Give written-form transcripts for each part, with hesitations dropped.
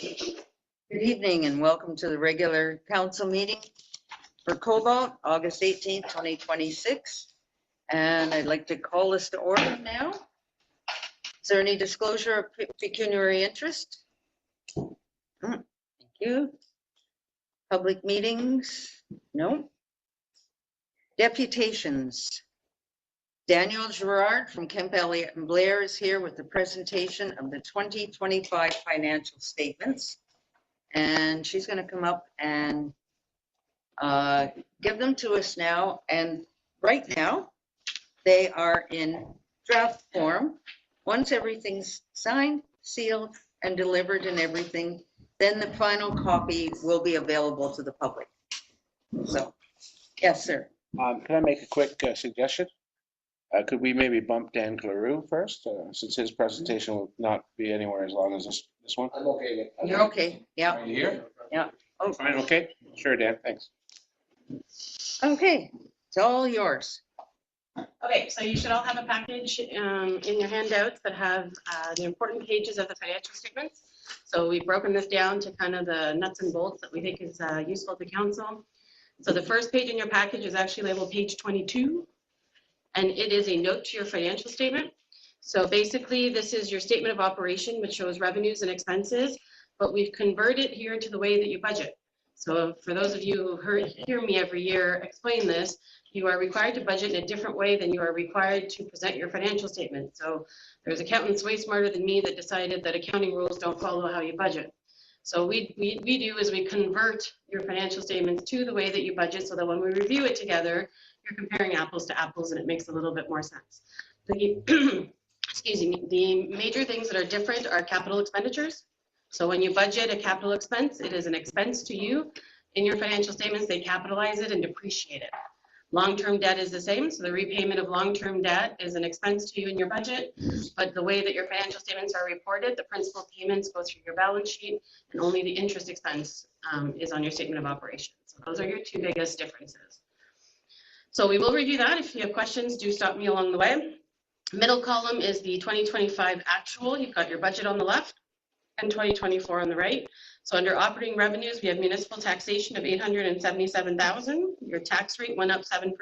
Good evening and welcome to the regular council meeting for Cobalt, August 18th, 2026. And I'd like to call this to order now. Is there any disclosure of pecuniary interest? Thank you. Public meetings? No. Deputations. Daniel Gerard from Kemp Elliott and Blair is here with the presentation of the 2025 financial statements. And she's going to come up and give them to us now. And right now, they are in draft form. Once everything's signed, sealed, and delivered and everything, then the final copy will be available to the public. So, yes, sir. Can I make a quick suggestion? Could we maybe bump Dan Claroux first, since his presentation will not be anywhere as long as this one? I'm okay with that. You're okay. Yeah. Are you here? Yeah. Oh, fine. Okay. Sure, Dan. Thanks. Okay. It's all yours. Okay, so you should all have a package in your handouts that have the important pages of the financial statements. So we've broken this down to kind of the nuts and bolts that we think is useful to council. So the first page in your package is actually labeled page 22. And it is a note to your financial statement. So basically, this is your statement of operation, which shows revenues and expenses, but we've converted here to the way that you budget. So for those of you who hear me every year explain this, you are required to budget in a different way than you are required to present your financial statement. So there's accountants way smarter than me that decided that accounting rules don't follow how you budget. So we do is we convert your financial statements to the way that you budget so that when we review it together, you're comparing apples to apples and it makes a little bit more sense. Excuse me, the major things that are different are capital expenditures. So when you budget a capital expense, it is an expense to you. In your financial statements, they capitalize it and depreciate it. Long-term debt is the same. So the repayment of long-term debt is an expense to you in your budget, but the way that your financial statements are reported, the principal payments go through your balance sheet and only the interest expense is on your statement of operations. So those are your two biggest differences. So we will review that. If you have questions, do stop me along the way. Middle column is the 2025 actual. You've got your budget on the left and 2024 on the right. So under operating revenues, we have municipal taxation of $877,000. Your tax rate went up 7%.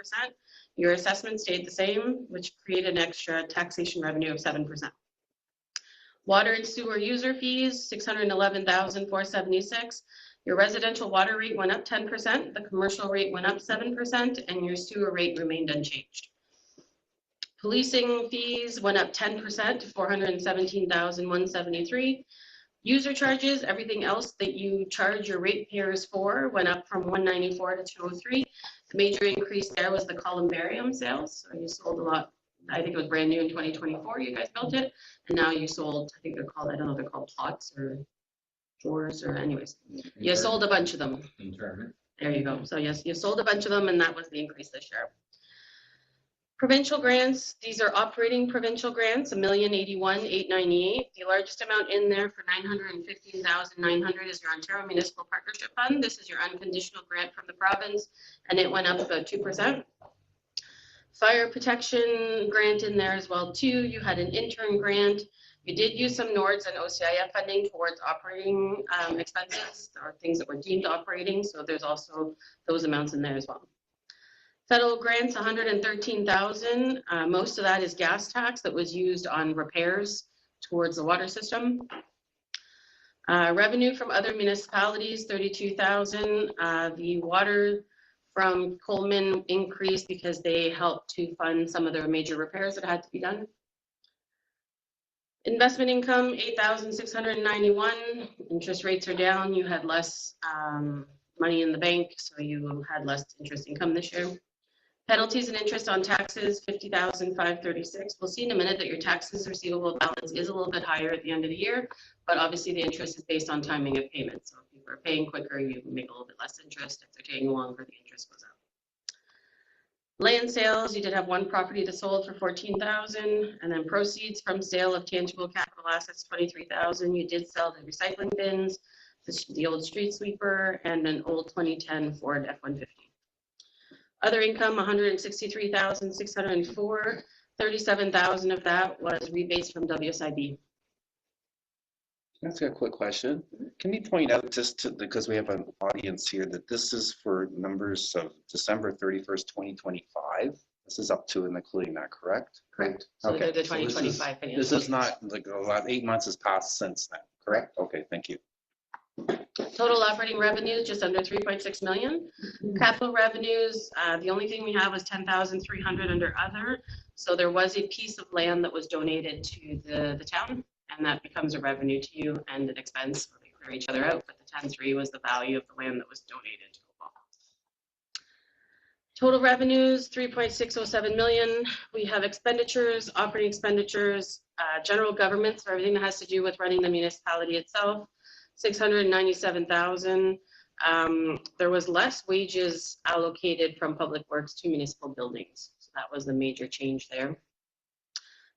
Your assessment stayed the same, which created an extra taxation revenue of 7%. Water and sewer user fees, $611,476. Your residential water rate went up 10%, the commercial rate went up 7%, and your sewer rate remained unchanged. Policing fees went up 10% to $417,173. User charges, everything else that you charge your ratepayers for, went up from $194 to $203. The major increase there was the columbarium sales. So you sold a lot. I think it was brand new in 2024. You guys built it, and now you sold. I think they're called. I don't know. They're called plots or drawers or anyways. You sold a bunch of them. There you go. So yes, you sold a bunch of them, and that was the increase this year. Provincial grants, these are operating provincial grants, $1,081,898. The largest amount in there for $915,900 is your Ontario Municipal Partnership Fund. This is your unconditional grant from the province, and it went up about 2%. Fire protection grant in there as well too. You had an intern grant. You did use some NORDS and OCIF funding towards operating expenses or things that were deemed operating. So there's also those amounts in there as well. Federal grants, $113,000. Most of that is gas tax that was used on repairs towards the water system. Revenue from other municipalities, $32,000. The water from Coleman increased because they helped to fund some of their major repairs that had to be done. Investment income, $8,691. Interest rates are down. You had less money in the bank, so you had less interest income this year. Penalties and interest on taxes, $50,536. We'll see in a minute that your taxes receivable balance is a little bit higher at the end of the year, but obviously the interest is based on timing of payments. So if people are paying quicker, you make a little bit less interest. If they're taking longer, the interest goes up. Land sales, you did have one property that sold for $14,000, and then proceeds from sale of tangible capital assets, $23,000. You did sell the recycling bins, the old street sweeper, and an old 2010 Ford F-150. Other income, $163,604. 37,000 of that was rebates from WSIB. That's a quick question. Can you point out just to, because we have an audience here, that this is for numbers of December 31st, 2025? This is up to and including that, correct? Correct. So Okay. they're the So this is- 2025 financial. This is not like a lot, 8 months has passed since then, correct? Okay, thank you. Total operating revenues, just under 3.6 million. Capital revenues, the only thing we have is 10,300 under other. So there was a piece of land that was donated to the town, and that becomes a revenue to you and an expense. They clear each other out, but the 10.3 was the value of the land that was donated to Cobalt. Total revenues, 3.607 million. We have expenditures, operating expenditures, general government, so everything that has to do with running the municipality itself, 697,000. There was less wages allocated from public works to municipal buildings. So that was the major change there.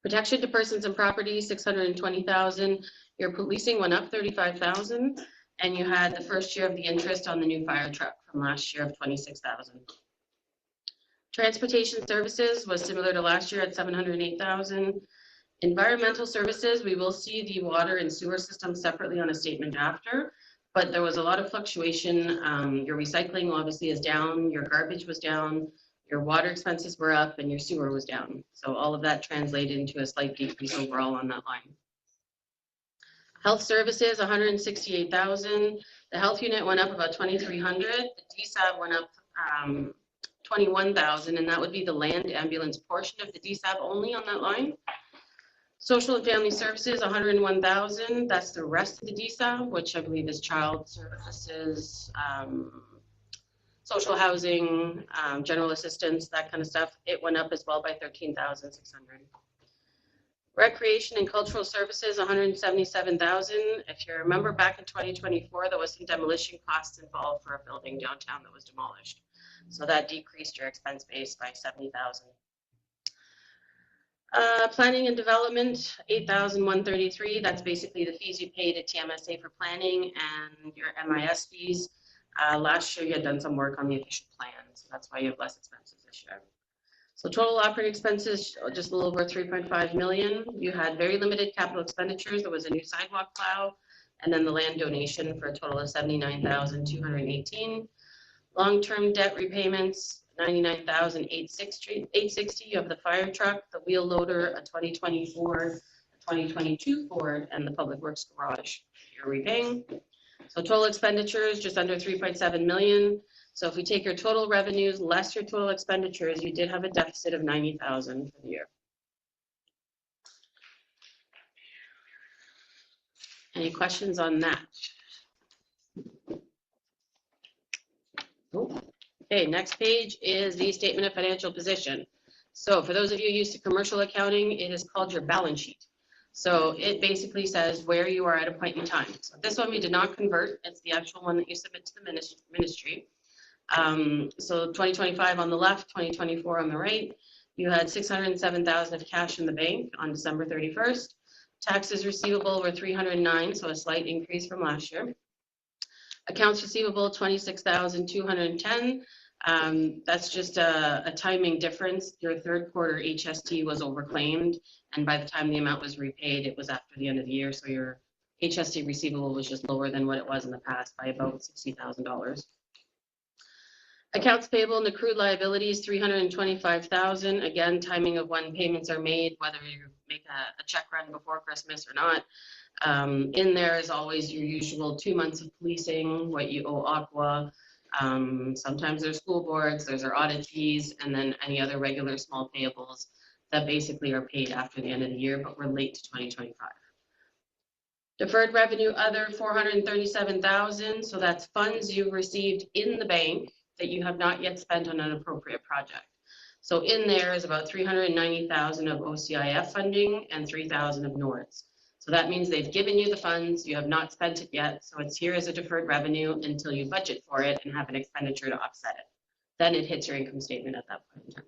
Protection to persons and property, 620,000. Your policing went up 35,000, and you had the first year of the interest on the new fire truck from last year of 26,000. Transportation services was similar to last year at 708,000. Environmental services, we will see the water and sewer system separately on a statement after, but there was a lot of fluctuation. Your recycling obviously is down, your garbage was down, your water expenses were up, and your sewer was down. So all of that translated into a slight decrease overall on that line. Health services, 168,000. The health unit went up about 2,300. The DSAB went up 21,000, and that would be the land ambulance portion of the DSAB only on that line. Social and family services, 101,000. That's the rest of the DSAB, which I believe is child services, social housing, general assistance, that kind of stuff. It went up as well by 13,600. Recreation and cultural services, 177,000. If you remember back in 2024, there was some demolition costs involved for a building downtown that was demolished. So that decreased your expense base by 70,000. Planning and development, 8,133. That's basically the fees you pay to TMSA for planning and your MIS fees. Last year you had done some work on the official plan, so that's why you have less expenses this year. So total operating expenses, just a little over 3.5 million. You had very limited capital expenditures. There was a new sidewalk plow, and then the land donation for a total of 79,218. Long-term debt repayments, 99,860. You have the fire truck, the wheel loader, a 2024, a 2022 Ford, and the public works garage you're repaying. So total expenditures, just under 3.7 million. So if we take your total revenues less your total expenditures, you did have a deficit of 90,000 for the year. Any questions on that? Okay, next page is the statement of financial position. So for those of you used to commercial accounting, it is called your balance sheet. So it basically says where you are at a point in time. So this one we did not convert. It's the actual one that you submit to the ministry. So 2025 on the left, 2024 on the right. You had 607,000 of cash in the bank on December 31st. Taxes receivable were 309, so a slight increase from last year. Accounts receivable, 26,210. That's just a timing difference. Your third quarter HST was overclaimed, and by the time the amount was repaid, it was after the end of the year. So your HST receivable was just lower than what it was in the past by about $60,000. Accounts payable and accrued liabilities, 325,000. Again, timing of when payments are made, whether you make a check run before Christmas or not. In there is always your usual 2 months of policing, what you owe Aqua. Sometimes there's school boards, there's our audit fees, and then any other regular small payables that basically are paid after the end of the year, but relate to 2025. Deferred revenue other, 437,000. So that's funds you've received in the bank that you have not yet spent on an appropriate project. So in there is about 390,000 of OCIF funding and 3,000 of NORDS. So that means they've given you the funds, you have not spent it yet, so it's here as a deferred revenue until you budget for it and have an expenditure to offset it. Then it hits your income statement at that point in time.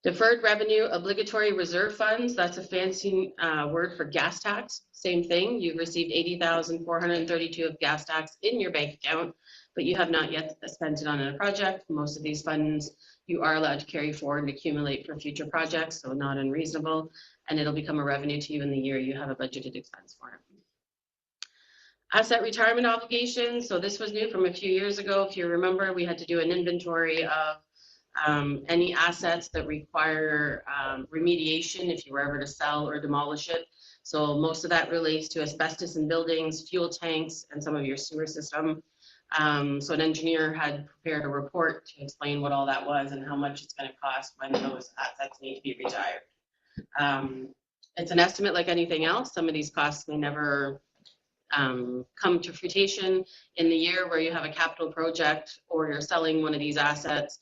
Deferred revenue, obligatory reserve funds, that's a fancy word for gas tax. Same thing, you've received 80,432 of gas tax in your bank account, but you have not yet spent it on a project. Most of these funds you are allowed to carry forward and accumulate for future projects, so not unreasonable. and it'll become a revenue to you in the year you have a budgeted expense for it. Asset retirement obligations. So this was new from a few years ago. If you remember, we had to do an inventory of any assets that require remediation if you were ever to sell or demolish it. So most of that relates to asbestos in buildings, fuel tanks, and some of your sewer system. So an engineer had prepared a report to explain what all that was and how much it's going to cost when those assets need to be retired. It's an estimate like anything else. Some of these costs may never come to fruition. In the year where you have a capital project or you're selling one of these assets,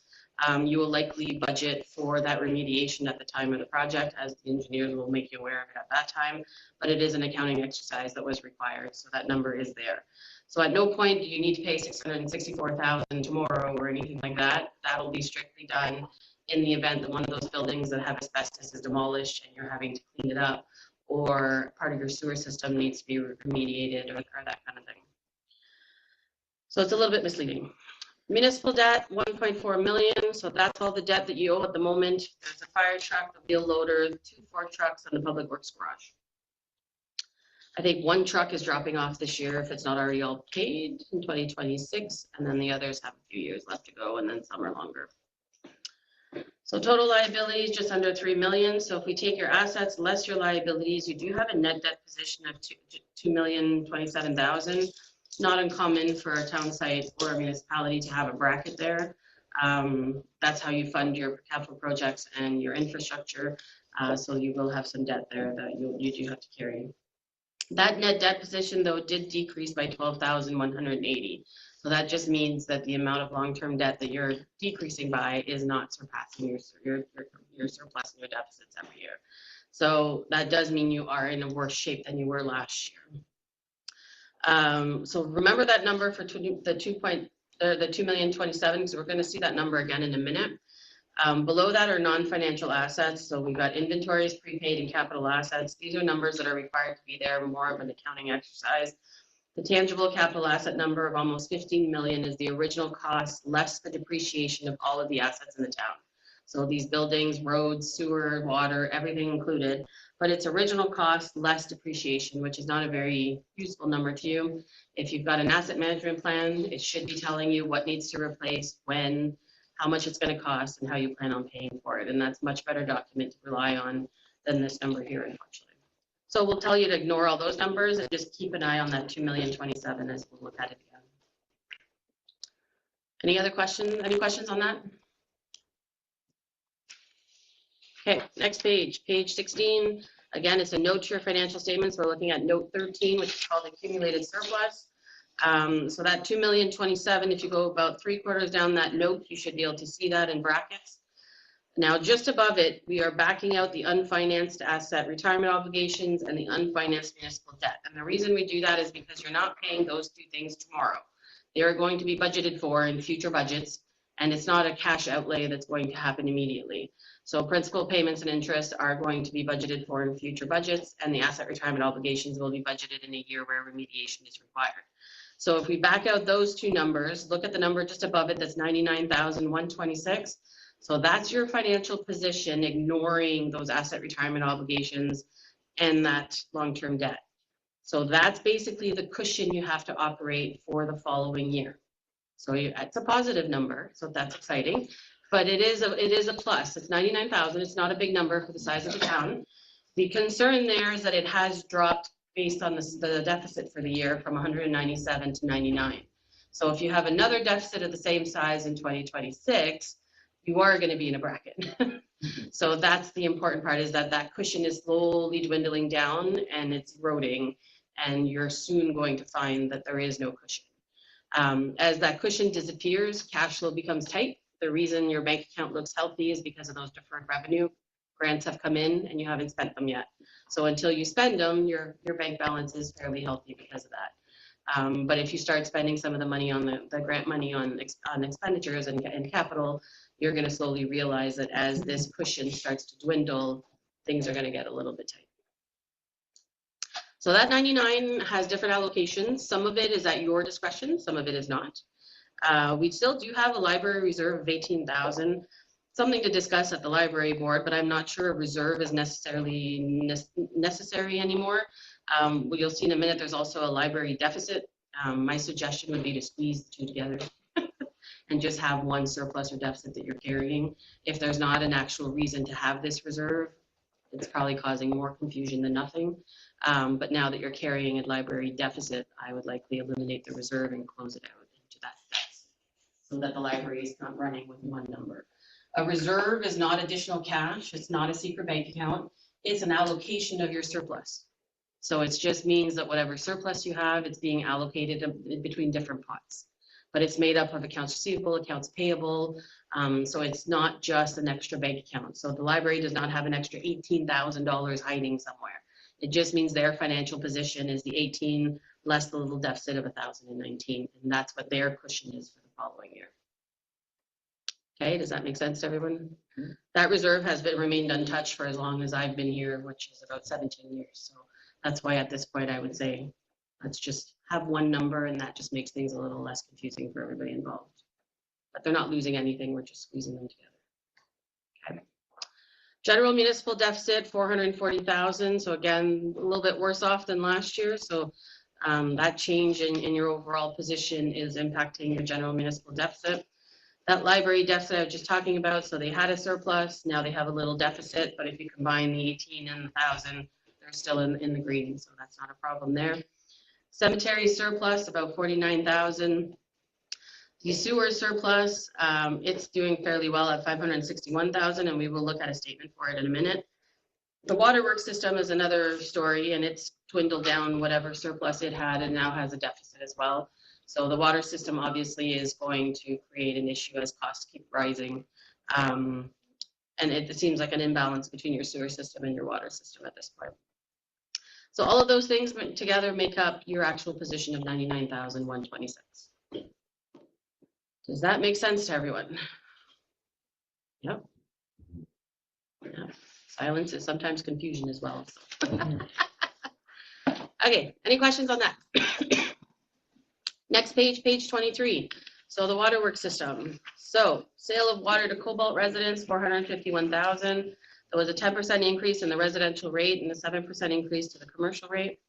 you will likely budget for that remediation at the time of the project, as the engineers will make you aware of it at that time. But it is an accounting exercise that was required, so that number is there. So at no point do you need to pay $664,000 tomorrow or anything like that. That will be strictly done in the event that one of those buildings that have asbestos is demolished and you're having to clean it up, or part of your sewer system needs to be remediated, or that kind of thing. So it's a little bit misleading. Municipal debt, 1.4 million. So that's all the debt that you owe at the moment. There's a fire truck, a wheel loader, 2 fork trucks, and the public works garage. I think 1 truck is dropping off this year if it's not already all paid in 2026, and then the others have a few years left to go, and then some are longer. So total liabilities just under 3 million. So if we take your assets less your liabilities, you do have a net debt position of 2,027,000. Not uncommon for a town site or a municipality to have a bracket there. That's how you fund your capital projects and your infrastructure. So you will have some debt there that you do have to carry. That net debt position, though, did decrease by 12,180. So that just means that the amount of long-term debt that you're decreasing by is not surpassing your surplus and your deficits every year. So that does mean you are in a worse shape than you were last year. So remember that number for the 2,027,000, because we're going to see that number again in a minute. Below that are non-financial assets. So we've got inventories, prepaid, and capital assets. These are numbers that are required to be there, more of an accounting exercise. The tangible capital asset number of almost 15 million is the original cost less the depreciation of all of the assets in the town. So these buildings, roads, sewer, water, everything included, but it's original cost less depreciation, which is not a very useful number to you. If you've got an asset management plan, it should be telling you what needs to replace, when, how much it's going to cost, and how you plan on paying for it. And that's a much better document to rely on than this number here, unfortunately. So we'll tell you to ignore all those numbers and just keep an eye on that 2,027,000 as we'll look at it again. Any other questions? Any questions on that? Okay, next page, page 16. Again, it's a note to your financial statements. We're looking at note 13, which is called accumulated surplus. So that 2,027,000, if you go about 3/4 down that note, you should be able to see that in brackets. Now, just above it, we are backing out the unfinanced asset retirement obligations and the unfinanced municipal debt. And the reason we do that is because you're not paying those 2 things tomorrow. They are going to be budgeted for in future budgets, and it's not a cash outlay that's going to happen immediately. So principal payments and interest are going to be budgeted for in future budgets, and the asset retirement obligations will be budgeted in a year where remediation is required. So if we back out those 2 numbers, look at the number just above it, that's 99,126. So that's your financial position, ignoring those asset retirement obligations and that long-term debt. So that's basically the cushion you have to operate for the following year. So it's a positive number, so that's exciting. But it is a plus. It's 99,000. It's not a big number for the size of the town. The concern there is that it has dropped based on the deficit for the year from 197 to 99. So if you have another deficit of the same size in 2026, you are going to be in a bracket. So that's the important part, is that cushion is slowly dwindling down and it's eroding, and you're soon going to find that there is no cushion. As that cushion disappears, cash flow becomes tight. The reason your bank account looks healthy is because of those deferred revenue. Grants have come in and you haven't spent them yet. So until you spend them, your bank balance is fairly healthy because of that. But if you start spending some of the money on the grant money on expenditures and capital, you're going to slowly realize that as this cushion starts to dwindle, things are going to get a little bit tight. So that 99 has different allocations. Some of it is at your discretion, some of it is not. We still do have a library reserve of 18,000. something to discuss at the library board, but I'm not sure a reserve is necessarily necessary anymore. You'll see in a minute, there's also a library deficit. My suggestion would be to squeeze the two together and just have one surplus or deficit that you're carrying. If there's not an actual reason to have this reserve, it's probably causing more confusion than nothing. But now that you're carrying a library deficit, I would likely eliminate the reserve and close it out into that deficit so that the library is not running with one number. A reserve is not additional cash. It's not a secret bank account. It's an allocation of your surplus. So it just means that whatever surplus you have, it's being allocated between different pots. But it's made up of accounts receivable, accounts payable. So it's not just an extra bank account. So the library does not have an extra $18,000 hiding somewhere. It just means their financial position is the 18 less the little deficit of 1,019. And that's what their cushion is for the following year. Okay, does that make sense to everyone? Mm-hmm. That reserve has remained untouched for as long as I've been here, which is about 17 years. So that's why at this point I would say, let's just have one number, and that just makes things a little less confusing for everybody involved. But they're not losing anything, we're just squeezing them together. Okay. General municipal deficit, 440,000. So again, a little bit worse off than last year. So that change in your overall position is impacting your general municipal deficit. That library deficit I was just talking about, so they had a surplus, now they have a little deficit, but if you combine the 18 and the 1,000, they're still in the green, so that's not a problem there. Cemetery surplus, about 49,000. The sewer surplus, it's doing fairly well at 561,000, and we will look at a statement for it in a minute. The waterworks system is another story, and it's dwindled down whatever surplus it had and now has a deficit as well. So the water system obviously is going to create an issue as costs keep rising. And it seems like an imbalance between your sewer system and your water system at this point. So all of those things together make up your actual position of 99,126. Does that make sense to everyone? Yep. Yeah. Silence is sometimes confusion as well. So. Okay, any questions on that? Next page, page 23. So the waterworks system. So sale of water to Cobalt residents, 451,000. There was a 10% increase in the residential rate and a 7% increase to the commercial rate.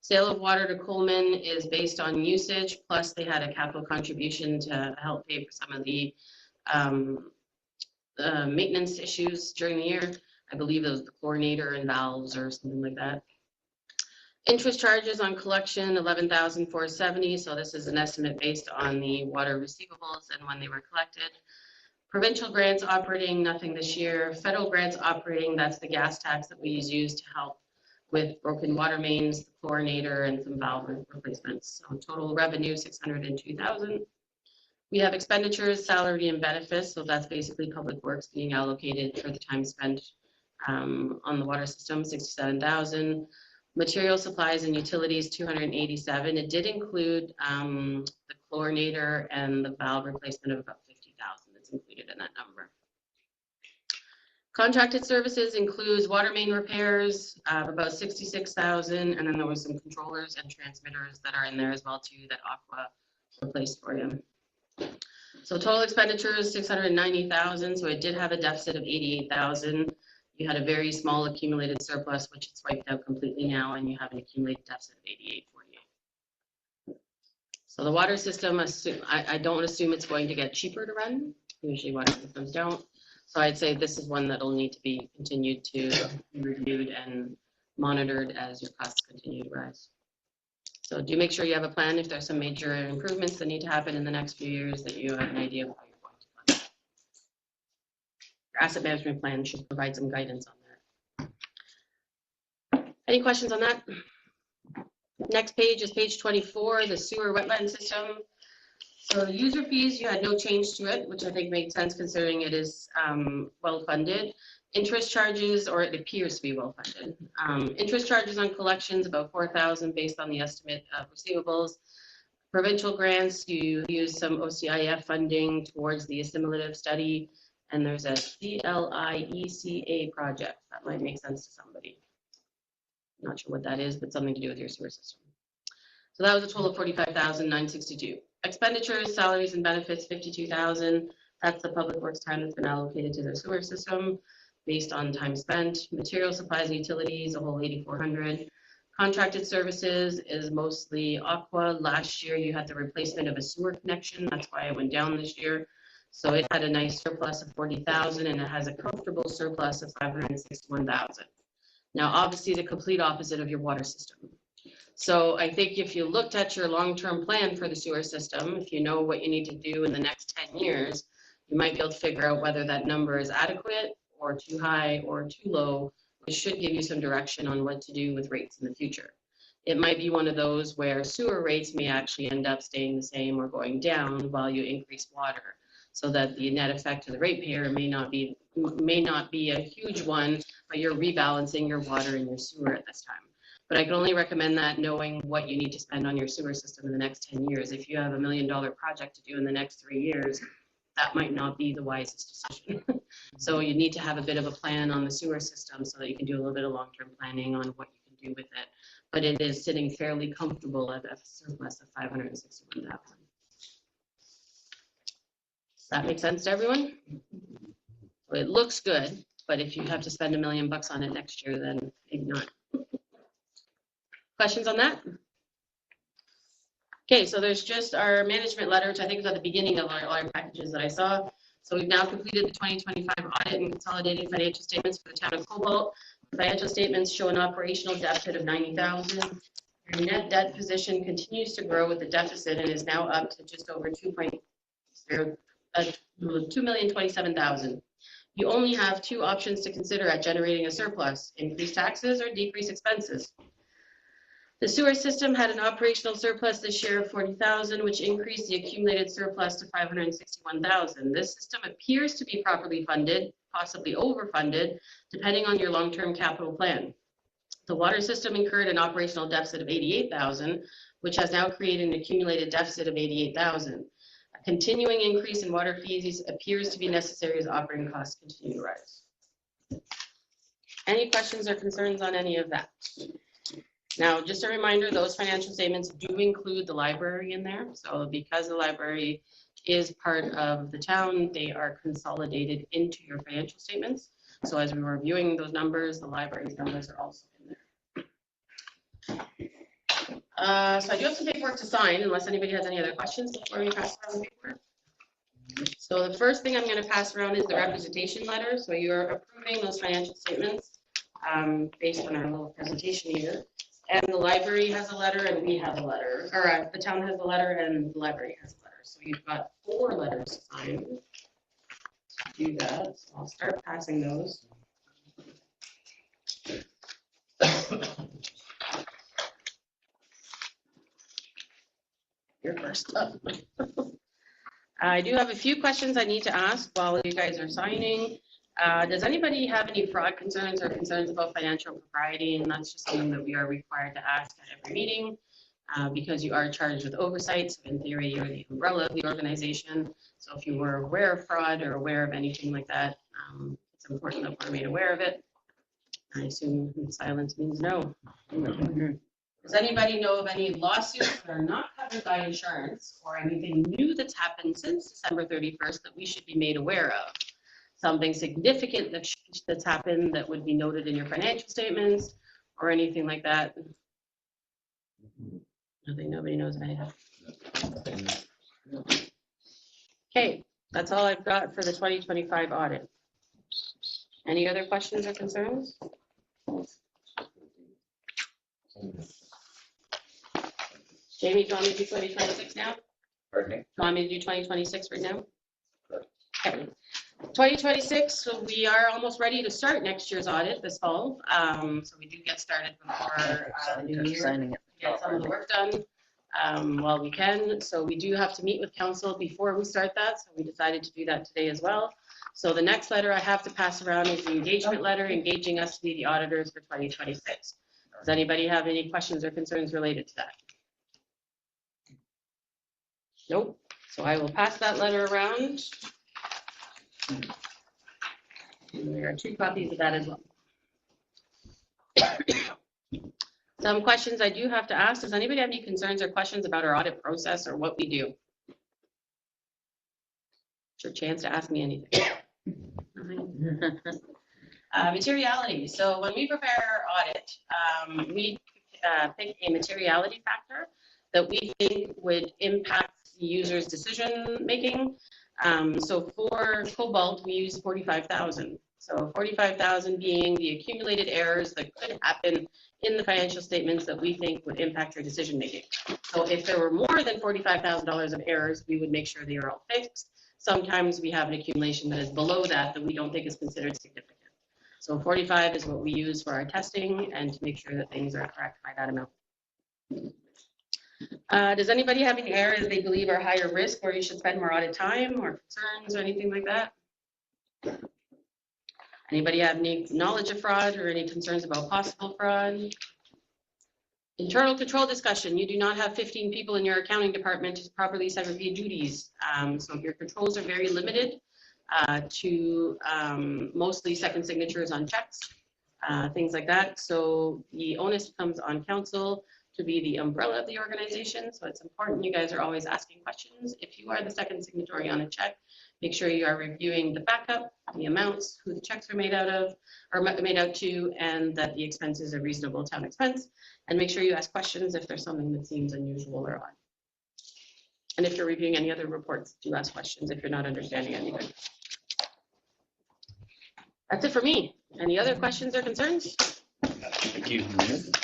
Sale of water to Coleman is based on usage, plus they had a capital contribution to help pay for some of the maintenance issues during the year. I believe it was the chlorinator and valves or something like that. Interest charges on collection, 11,470. So this is an estimate based on the water receivables and when they were collected. Provincial grants operating, nothing this year. Federal grants operating, that's the gas tax that we use to help with broken water mains, the chlorinator, and some valve replacements. So total revenue, 602,000. We have expenditures, salary and benefits. So that's basically public works being allocated for the time spent on the water system, 67,000. Material supplies and utilities, 287. It did include the chlorinator and the valve replacement of about 50,000. That's included in that number. Contracted services includes water main repairs of about 66,000, and then there was some controllers and transmitters that are in there as well too that Aqua replaced for you. So total expenditures 690,000. So it did have a deficit of 88,000. You had a very small accumulated surplus, which it's wiped out completely now, and you have an accumulated deficit of 88.48. So the water system, I don't assume it's going to get cheaper to run. Usually water systems don't. So I'd say this is one that'll need to be continued to be reviewed and monitored as your costs continue to rise. So do make sure you have a plan if there's some major improvements that need to happen in the next few years, that you have an idea of how you're going to fund it. Your asset management plan should provide some guidance on that. Any questions on that? Next page is page 24, the sewer wetland system. So the user fees, you had no change to it, which I think made sense considering it is well funded. Interest charges, or it appears to be well funded. Interest charges on collections, about 4,000 based on the estimate of receivables. Provincial grants, you use some OCIF funding towards the assimilative study, and there's a CLIECA project. That might make sense to somebody. Not sure what that is, but something to do with your sewer system. So that was a total of 45,962. Expenditures, salaries and benefits, 52,000. That's the public works time that's been allocated to the sewer system based on time spent. Material supplies and utilities, a whole 8,400. Contracted services is mostly Aqua. Last year you had the replacement of a sewer connection. That's why it went down this year. So it had a nice surplus of 40,000 and it has a comfortable surplus of 561,000. Now, obviously the complete opposite of your water system. So I think if you looked at your long-term plan for the sewer system, if you know what you need to do in the next 10 years, you might be able to figure out whether that number is adequate or too high or too low, which should give you some direction on what to do with rates in the future. It might be one of those where sewer rates may actually end up staying the same or going down while you increase water, so that the net effect to the ratepayer may not be a huge one, but you're rebalancing your water and your sewer at this time. But I can only recommend that knowing what you need to spend on your sewer system in the next 10 years. If you have $1 million project to do in the next 3 years, that might not be the wisest decision. So you need to have a bit of a plan on the sewer system so that you can do a little bit of long-term planning on what you can do with it. But it is sitting fairly comfortable at a surplus of 561,000. Does that make sense to everyone? It looks good, but if you have to spend $1 million on it next year, then maybe not. Questions on that? Okay, so there's just our management letter, which I think is at the beginning of our packages that I saw. So we've now completed the 2025 audit and consolidated financial statements for the town of Cobalt. The financial statements show an operational deficit of 90,000. Your net debt position continues to grow with the deficit and is now up to just over 2,027,000. You only have two options to consider at generating a surplus: increase taxes or decrease expenses. The sewer system had an operational surplus this year of 40,000, which increased the accumulated surplus to 561,000. This system appears to be properly funded, possibly overfunded, depending on your long-term capital plan. The water system incurred an operational deficit of 88,000, which has now created an accumulated deficit of 88,000. A continuing increase in water fees appears to be necessary as operating costs continue to rise. Any questions or concerns on any of that? Now, just a reminder, those financial statements do include the library in there. So because the library is part of the town, they are consolidated into your financial statements. So as we were reviewing those numbers, the library's numbers are also in there. So I do have some paperwork to sign, unless anybody has any other questions before we pass around the paperwork. So the first thing I'm going to pass around is the representation letter. So you're approving those financial statements based on our little presentation here. And the library has a letter and we have a letter, or the town has a letter and the library has a letter. So you've got 4 letters to sign. Do that. So I'll start passing those. You're first up. I do have a few questions I need to ask while you guys are signing. Does anybody have any fraud concerns or concerns about financial propriety? And that's just something that we are required to ask at every meeting because you are charged with oversight. So in theory, you're the umbrella of the organization. So if you were aware of fraud or aware of anything like that, it's important that we're made aware of it. I assume silence means no. Does anybody know of any lawsuits that are not covered by insurance or anything new that's happened since December 31st that we should be made aware of? Something significant that's happened that would be noted in your financial statements or anything like that? Nothing, nobody knows of anything. Okay, that's all I've got for the 2025 audit. Any other questions or concerns? Jamie, do you want me to do 2026 now? Pardon me? Do you want me to do 2026 right now? Okay. 2026, so we are almost ready to start next year's audit this fall. So we do get started before the new year. Signing it. Get some of the work done while we can. So we do have to meet with council before we start that. So we decided to do that today as well. So the next letter I have to pass around is the engagement letter engaging us to be the auditors for 2026. Does anybody have any questions or concerns related to that? Nope. So I will pass that letter around. And there are 2 copies of that as well. Some questions I do have to ask. Does anybody have any concerns or questions about our audit process or what we do? It's your chance to ask me anything. Materiality. So when we prepare our audit, we pick a materiality factor that we think would impact the user's decision making. So for Cobalt, we use 45,000. So 45,000 being the accumulated errors that could happen in the financial statements that we think would impact your decision making. So if there were more than $45,000 of errors, we would make sure they are all fixed. Sometimes we have an accumulation that is below that we don't think is considered significant. So 45 is what we use for our testing and to make sure that things are correct by that amount. Does anybody have any areas they believe are higher risk where you should spend more audit time or concerns or anything like that? Anybody have any knowledge of fraud or any concerns about possible fraud? Internal control discussion. You do not have 15 people in your accounting department to properly segregate duties. So your controls are very limited to mostly second signatures on checks, things like that. So the onus comes on council to be the umbrella of the organization. So it's important you guys are always asking questions. If you are the second signatory on a check, make sure you are reviewing the backup, the amounts, who the checks are made out of, or made out to, and that the expenses are reasonable town expense. And make sure you ask questions if there's something that seems unusual or odd. And if you're reviewing any other reports, do ask questions if you're not understanding anything. That's it for me. Any other questions or concerns? Thank you.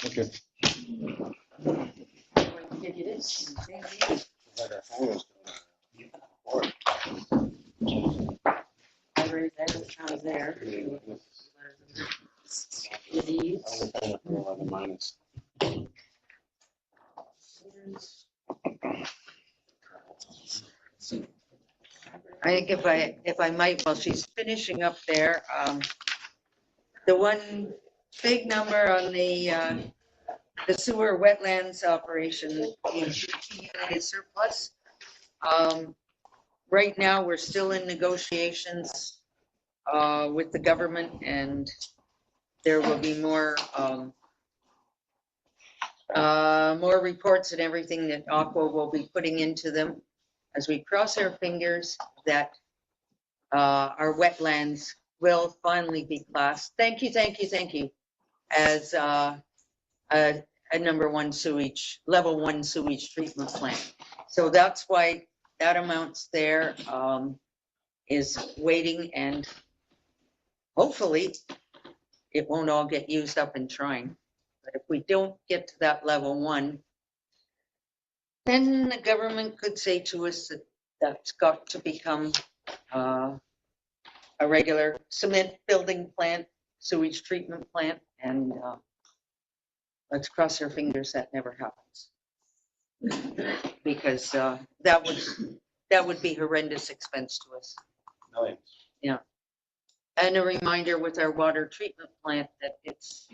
Okay. I'm going to give you this. Library there, there. These. Minus. I think if I might, while she's finishing up there, the one big number on the sewer wetlands operation is accumulated surplus. Right now, we're still in negotiations with the government, and there will be more reports and everything that Aqua will be putting into them as we cross our fingers that our wetlands will finally be classed. Thank you, as a level 1 sewage treatment plant. So that's why that amount's there, is waiting, and hopefully it won't all get used up in trying. But if we don't get to that level 1, then the government could say to us that that's got to become a regular cement building plant, sewage treatment plant, and let's cross our fingers that never happens. Because that would be horrendous expense to us. Millions. Yeah. And a reminder with our water treatment plant that it's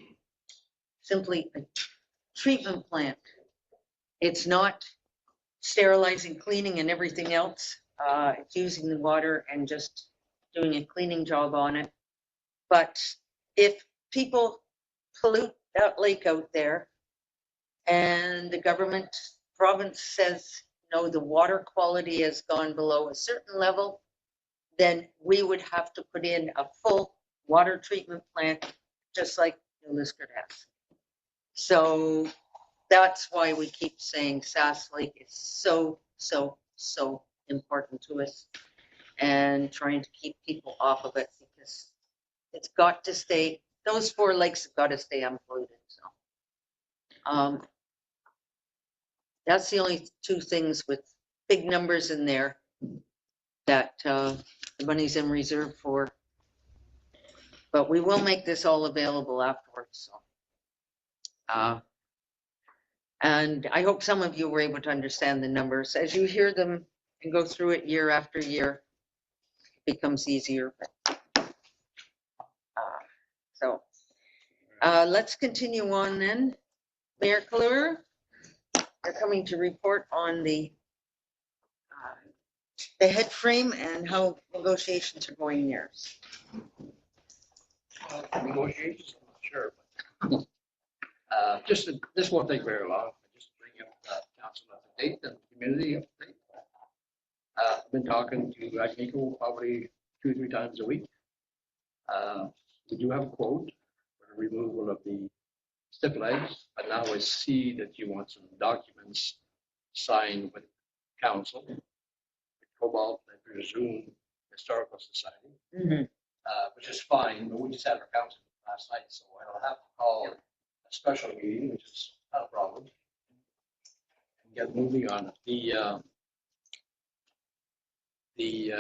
simply a treatment plant. It's not sterilizing, cleaning, and everything else. It's using the water and just doing a cleaning job on it. But if people pollute that lake out there and the government province says, no, the water quality has gone below a certain level, then we would have to put in a full water treatment plant, just like New Liskeard has. So that's why we keep saying Sass Lake is so, so, so important to us, and trying to keep people off of it, because it's got to stay, those 4 lakes have got to stay unpolluted. So that's the only 2 things with big numbers in there that the money's in reserve for. But we will make this all available afterwards. So, and I hope some of you were able to understand the numbers. As you hear them and go through it year after year, it becomes easier. So let's continue on then. Mayor Kleur, they're coming to report on the head frame and how negotiations are going there. Negotiations, sure. This won't take very long. I just bring up council up to date and community update. I've been talking to Agnico probably 2 or 3 times a week. We do have a quote for the removal of the stiff legs, but now I see that you want some documents signed with council, Cobalt, I presume, Historical Society, which is fine, but we just had our council last night, so I'll have to call a special meeting, which is not a problem, and get moving on it. The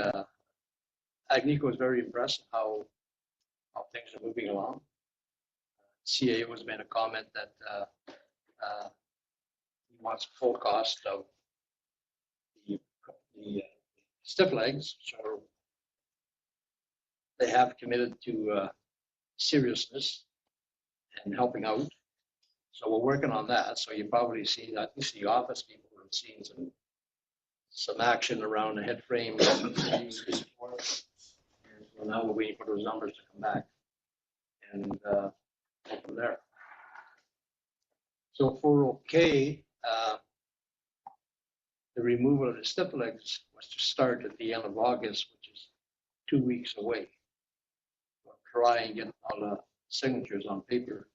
Agnico is very impressed how things are moving along. CA was made a comment that he wants full cost of the stiff legs, so they have committed to seriousness and helping out. So we're working on that. So you probably see that, at least the office people have seen some action around the head frame. So now we're waiting for those numbers to come back and go from there. So if we're okay, the removal of the stiff legs was to start at the end of August, which is 2 weeks away. We'll try and get all the signatures on paper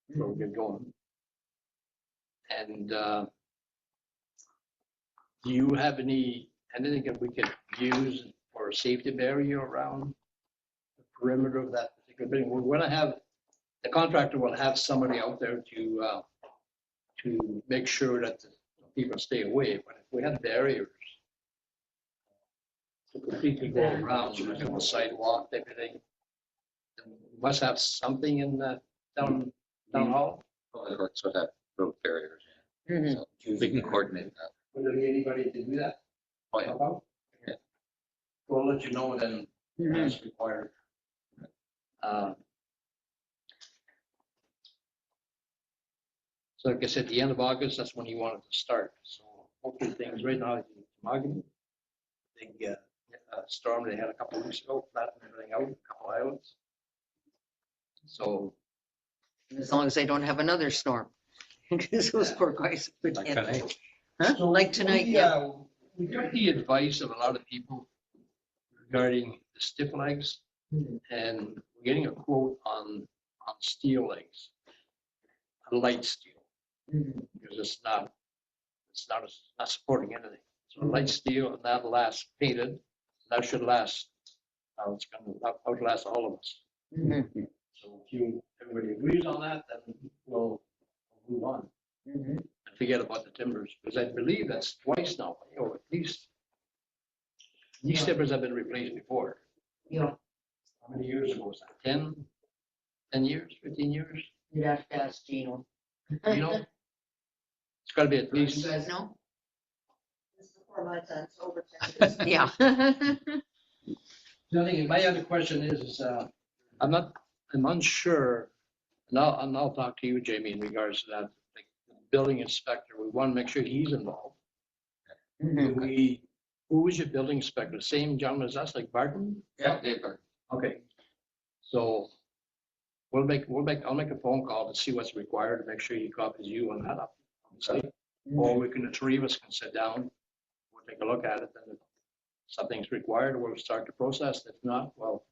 before we get going. And do you have anything that we could use for a safety barrier around the perimeter of that particular building? We're going to have, the contractor will have somebody out there to make sure that the people stay away. But if we have barriers to completely go around, like on the sidewalk, everything, then we must have something in the town hall. Public Works would have road barriers. Mhm. So we can coordinate that. Would there be anybody to do that? Oh, yeah. Yeah. We'll let you know then as required. So like I said, the end of August, that's when you want it to start. So hopefully things right now, Toboggan, big storm they had a couple of weeks ago, flattened everything out, a couple islands. So As long as they don't have another storm. Because those poor guys. Like tonight. Huh? Like tonight, yeah. We got the advice of a lot of people regarding the stiff legs, and we're getting a quote on steel legs, a light steel, because it's not supporting anything. So light steel, and that'll last painted, that should last. It's going to outlast all of us. So if everybody agrees on that, then we'll move on and forget about the timbers, because I believe that's twice now, or at least these timbers have been replaced before. Yeah. How many years ago was that? 10 years, 15 years? You'd have to ask Gino. You know, it's got to be at You least. guys know? Over 10 years. Yeah. The other thing, my other question is I'm unsure, and I'll talk to you, Jamie, in regards to that. Like the building inspector, we want to make sure he's involved. Who is your building inspector? Same gentleman as us, like Barton? Yeah, Dave Burke. Okay. So I'll make a phone call to see what's required, to make sure he copies you on that up on the site. Or the 3 of us can sit down, we'll take a look at it, and if something's required, we'll start the process. If not, well,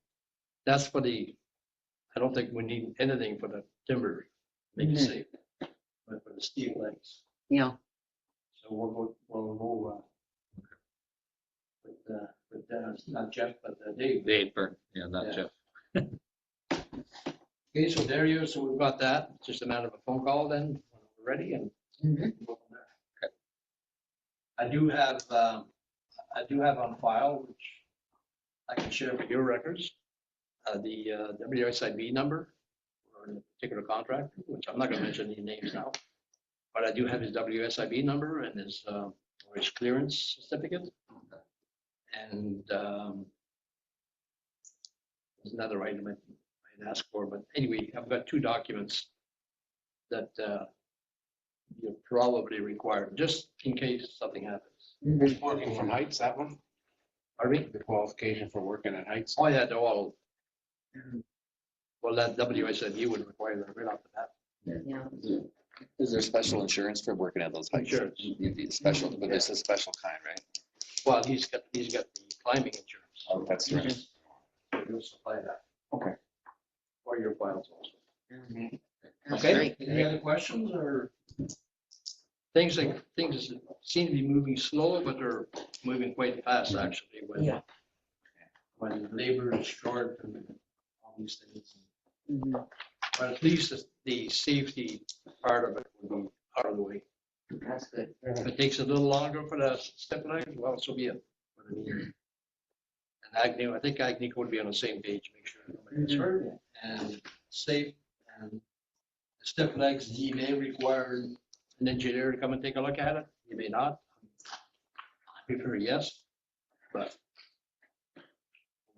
that's for I don't think we need anything for the timber, make it safe, but for the steel legs. Yeah. So we'll go with Dennis, not Jeff, but Dave. Dave Burke, yeah, not Yeah. Jeff. Okay, so there you go. So we've got that. It's just a matter of a phone call then, when we're ready, and go from there. Okay. I do have on file, which I can share with your records, the WSIB number for a particular contractor, which I'm not going to mention any names now, but I do have his WSIB number and his clearance certificate. And there's another item I'd ask for, but anyway, I've got 2 documents that you'll probably require, just in case something happens. Working from heights, that one? Pardon me? The qualification for working at heights? Oh, yeah, they're all, well, that WSIB would require that right off the bat. Yeah. Is there special insurance for working at those heights? Insurance. You'd be special, but it's a special kind, right? Well, he's got the climbing insurance. Oh, that's right. He'll supply that. Okay. Or your files also. That's Okay, great. any other questions or? Things seem to be moving slow, but they're moving quite fast actually Yeah. when labor is short and all these things. Mhm. But at least the safety part of it will be out of the way. That's good. If it takes a little longer for the step line, well, so be it. But I mean, and Agnew, I think Agnew would be on the same page, make sure nobody gets hurt and safe. And the step legs, he may require an engineer to come and take a look at it. He may not. I prefer yes, but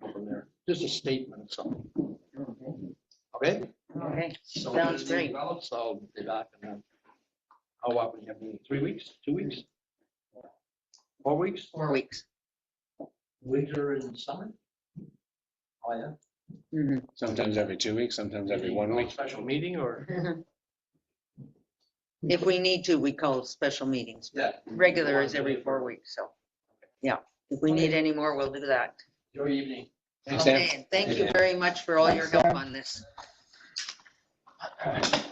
we'll go from there. Just a statement of something. Okay? Okay, So sounds as it great. develops, I'll be back and then how often you have meetings? 3 weeks? 2 weeks? 4 weeks? 4 weeks. Winter and summer? Oh, yeah. Mhm. Sometimes every 2 weeks, sometimes every 1 week. Special meeting or? If we need to, we call special meetings. Yeah. Regular is every 4 weeks, so, yeah. If we need any more, we'll do that. Your evening. Thanks, Dan. Okay, and thank you very much for all your help on this. Okay.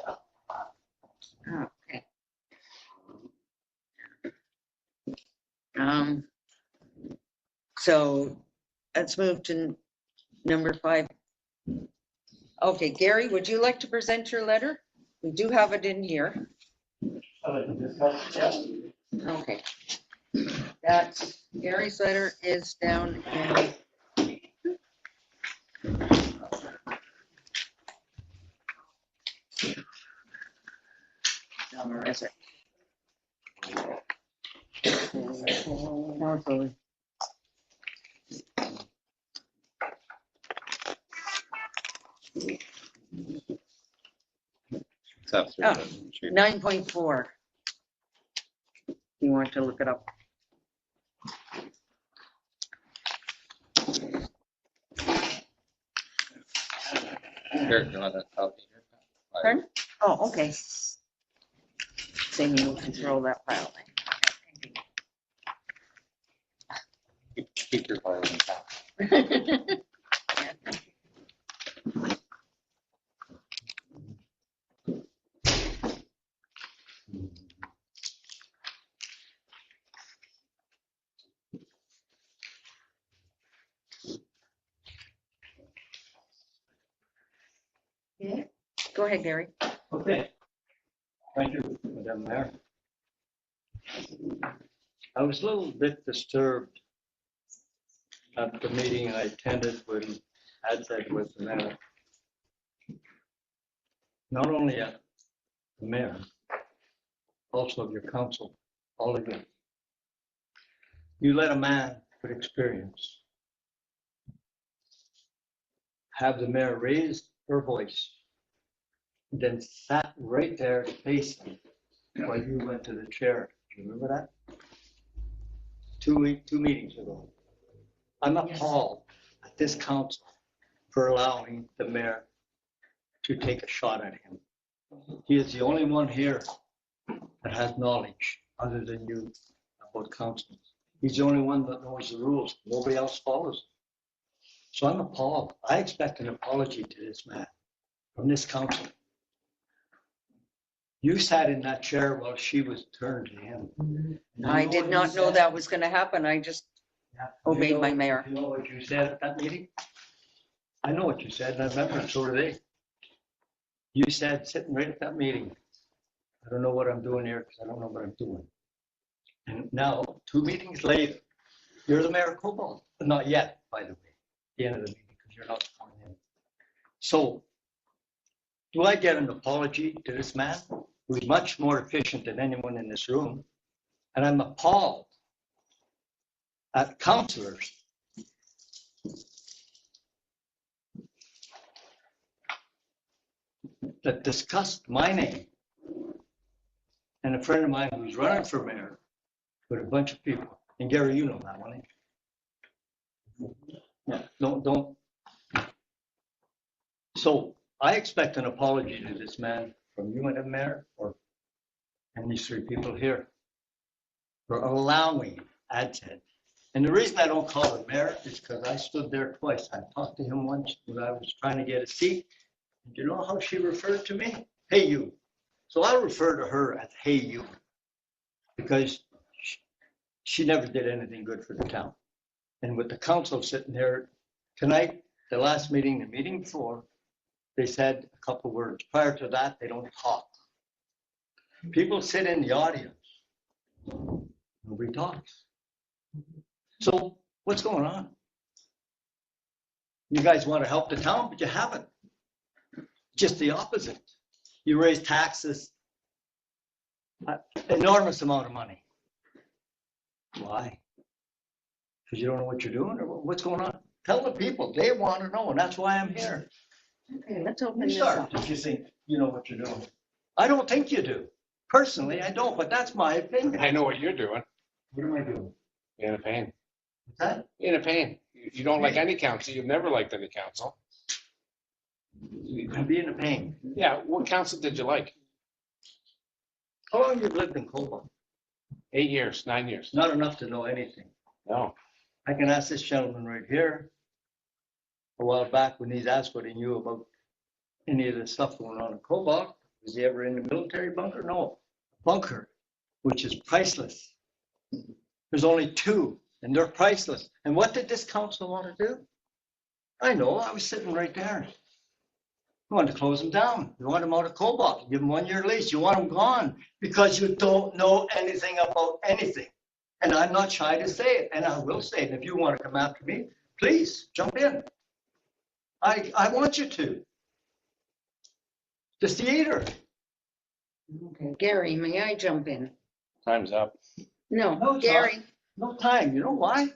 So let's move to number 5. Okay, Gary, would you like to present your letter? We do have it in here. Okay. That's, Gary's letter is down in. Where is it? Council. It's up through Oh, the street. 9.4. You want to look it up? Here, do you want that copy here? Pardon? Oh, okay. Same, you can throw that file Keep your file intact. in. Yeah. Go ahead, Gary. Okay. Thank you, Madam Mayor. I was a little bit disturbed at the meeting I attended when AdSec was the mayor. Not only at the mayor, also of your council, all of you. You let a man with experience have the mayor raise her voice, then sat right there to face him while you went to the chair. Do you remember that? 2 meetings ago. I'm appalled at this council for allowing the mayor to take a shot at him. He is the only one here that has knowledge other than you about council. He's the only one that knows the rules. Nobody else follows. So I'm appalled. I expect an apology to this man from this council. You sat in that chair while she was turned to him. I did not know that was going to happen. I just obeyed my mayor. You know what you said at that meeting? I know what you said, and I remember, and so do they. You said, sitting right at that meeting, I don't know what I'm doing here because I don't know what I'm doing. And now, 2 meetings later, you're the mayor of Cobalt. Not yet, by the way, at the end of the meeting, because you're not coming in. So, do I get an apology to this man who's much more efficient than anyone in this room? And I'm appalled at councillors that discussed my name and a friend of mine who's running for mayor with a bunch of people. And Gary, you know that one. Yeah, don't. So I expect an apology to this man from you, Madam Mayor, and these 3 people here for allowing AdSec And the reason I don't call him mayor is because I stood there twice. I talked to him once when I was trying to get a seat. Do you know how she referred to me? Hey, you. So I refer to her as hey, you, because she never did anything good for the town. And with the council sitting there tonight, the last meeting, the meeting before, they said a couple words. Prior to that, they don't talk. People sit in the audience. Nobody talks. So what's going on? You guys want to help the town, but you haven't. Just the opposite. You raise taxes, enormous amount of money. Why? Because you don't know what you're doing or what's going on? Tell the people, they want to know, and that's why I'm here. Okay, let's open You this start up. if you think you know what you're doing. I don't think you do. Personally, I don't, but that's my opinion. I know what you're doing. What am I doing? You're in a pain. What's that? You're in a pain. You don't like any council. You've never liked any council. I'm being a pain. Yeah, what council did you like? How long you lived in Cobalt? 8 years, 9 years? Not enough to know anything. No. I can ask this gentleman right here. A while back when he's asked what he knew about any of the stuff going on in Cobalt, was he ever in the military bunker? No. Bunker, which is priceless. There's only 2, and they're priceless. And what did this council want to do? I know, I was sitting right there. You want to close them down. You want them out of Cobalt. Give them 1 year lease. You want them gone because you don't know anything about anything. And I'm not shy to say it, and I will say it. If you want to come after me, please jump in. I want you to. The theater. Okay, Gary, may I jump in? Time's up. No, No, it's Gary. No time. You know why?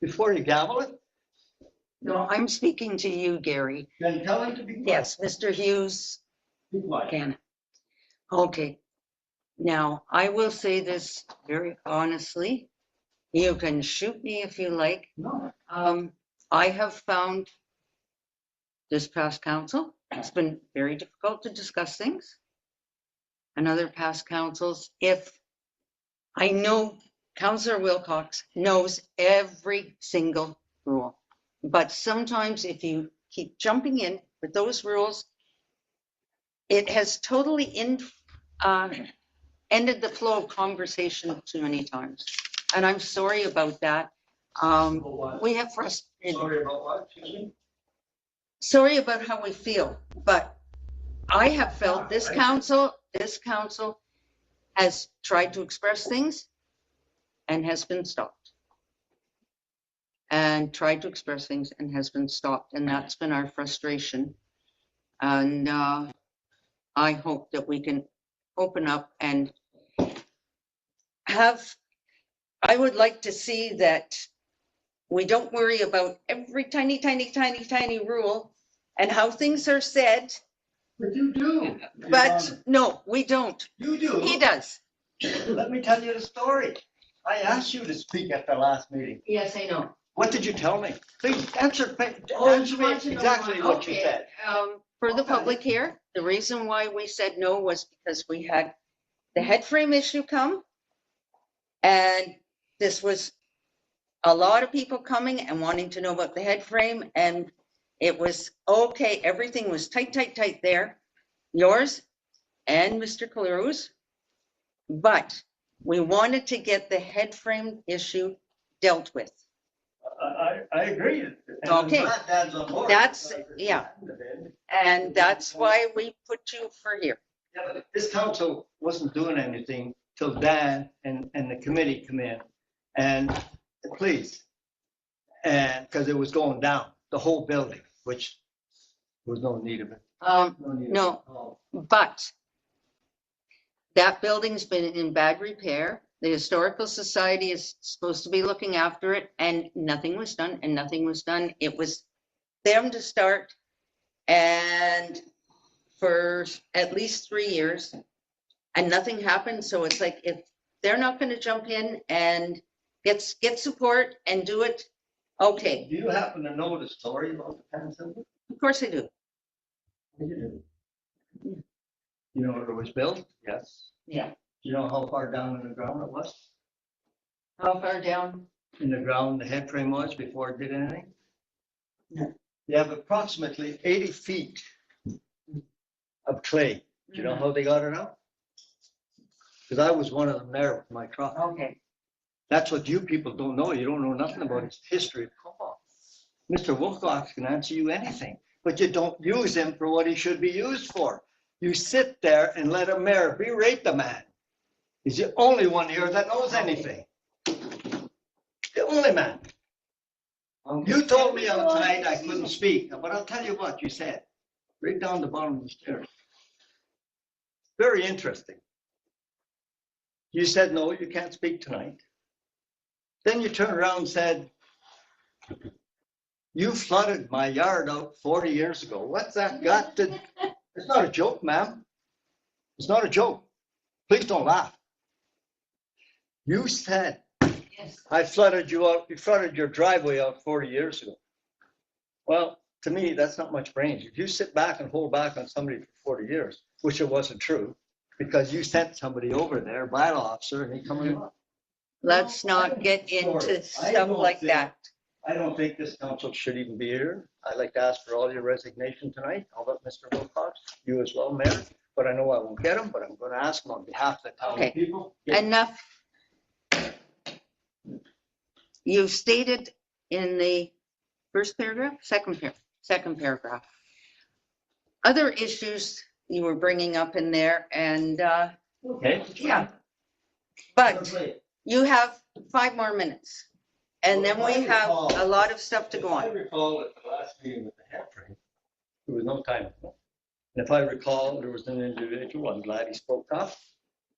Before you gavel it, No, I'm speaking to you, Gary. then tell him to be quiet. Yes, Mr. Hughes Be quiet. can. Okay. Now, I will say this very honestly. You can shoot me if you like. No. I have found this past council, it's been very difficult to discuss things. And other past councils, if I know Councillor Wilcox knows every single rule. But sometimes if you keep jumping in with those rules, it has totally ended the flow of conversation too many times. And I'm sorry about that. We have frustrated. Sorry about what? Excuse me? Sorry about how we feel, but I have felt this council has tried to express things and has been stopped. And tried to express things and has been stopped. And that's been our frustration. And I hope that we can open up and I would like to see that we don't worry about every tiny rule and how things are said. But you do. But no, we don't. You do. He does. Let me tell you the story. I asked you to speak at the last meeting. Yes, I know. What did you tell me? Please answer me exactly what you Okay. said. For the public here, the reason why we said no was because we had the head frame issue come. And this was a lot of people coming and wanting to know about the head frame. And it was okay. Everything was tight there. Yours and Mr. Caluru's. But we wanted to get the head frame issue dealt with. I agree. And Okay. I'm glad Dad's on board. That's, yeah. And that's why we put you for here. Yeah, but this council wasn't doing anything till Dan and the committee come in. And please, and because it was going down, the whole building, which was no need of it. No, but that building's been in bad repair. The Historical Society is supposed to be looking after it, and nothing was done, It was them to start, and for at least 3 years, and nothing happened. So it's like, if they're not going to jump in and get support and do it, okay. Do you happen to know the story about the Penn Center? Of course I do. You do. You know where it was built? Yes. Yeah. Do you know how far down in the ground it was? How far down? in the ground the head frame was before it did anything? No. You have approximately 80 feet of clay. Do you know how they got it out? Because I was one of them there with my truck. Okay. That's what you people don't know. You don't know nothing about its history of Cobalt. Mr. Wilcox can answer you anything, but you don't use him for what he should be used for. You sit there and let a mayor berate the man. He's the only one here that knows anything. The only man. You told me on tonight I couldn't speak, but I'll tell you what you said. Right down the bottom of the stairs. Very interesting. You said, no, you can't speak tonight. Then you turned around and said, you flooded my yard out 40 years ago. What's that got to? It's not a joke, ma'am. It's not a joke. Please don't laugh. You said, Yes. I flooded you out, you flooded your driveway out 40 years ago. Well, to me, that's not much brains. If you sit back and hold back on somebody for 40 years, which it wasn't true, because you sent somebody over there, bylaw officer, and he coming up. Let's not get into stuff like that. I don't think this council should even be here. I'd like to ask for all your resignation tonight. I'll let Mr. Wilcox, you as well, Mayor, but I know I won't get him, but I'm going to ask him on behalf of the town Okay. people. Enough. You've stated in the first paragraph, second paragraph. Other issues you were bringing up in there and, Okay. yeah. But you have 5 more minutes. And then we have a lot of stuff to go I on. recall at the last meeting with the head frame, there was no time. And if I recall, there was an individual, I'm glad he spoke up,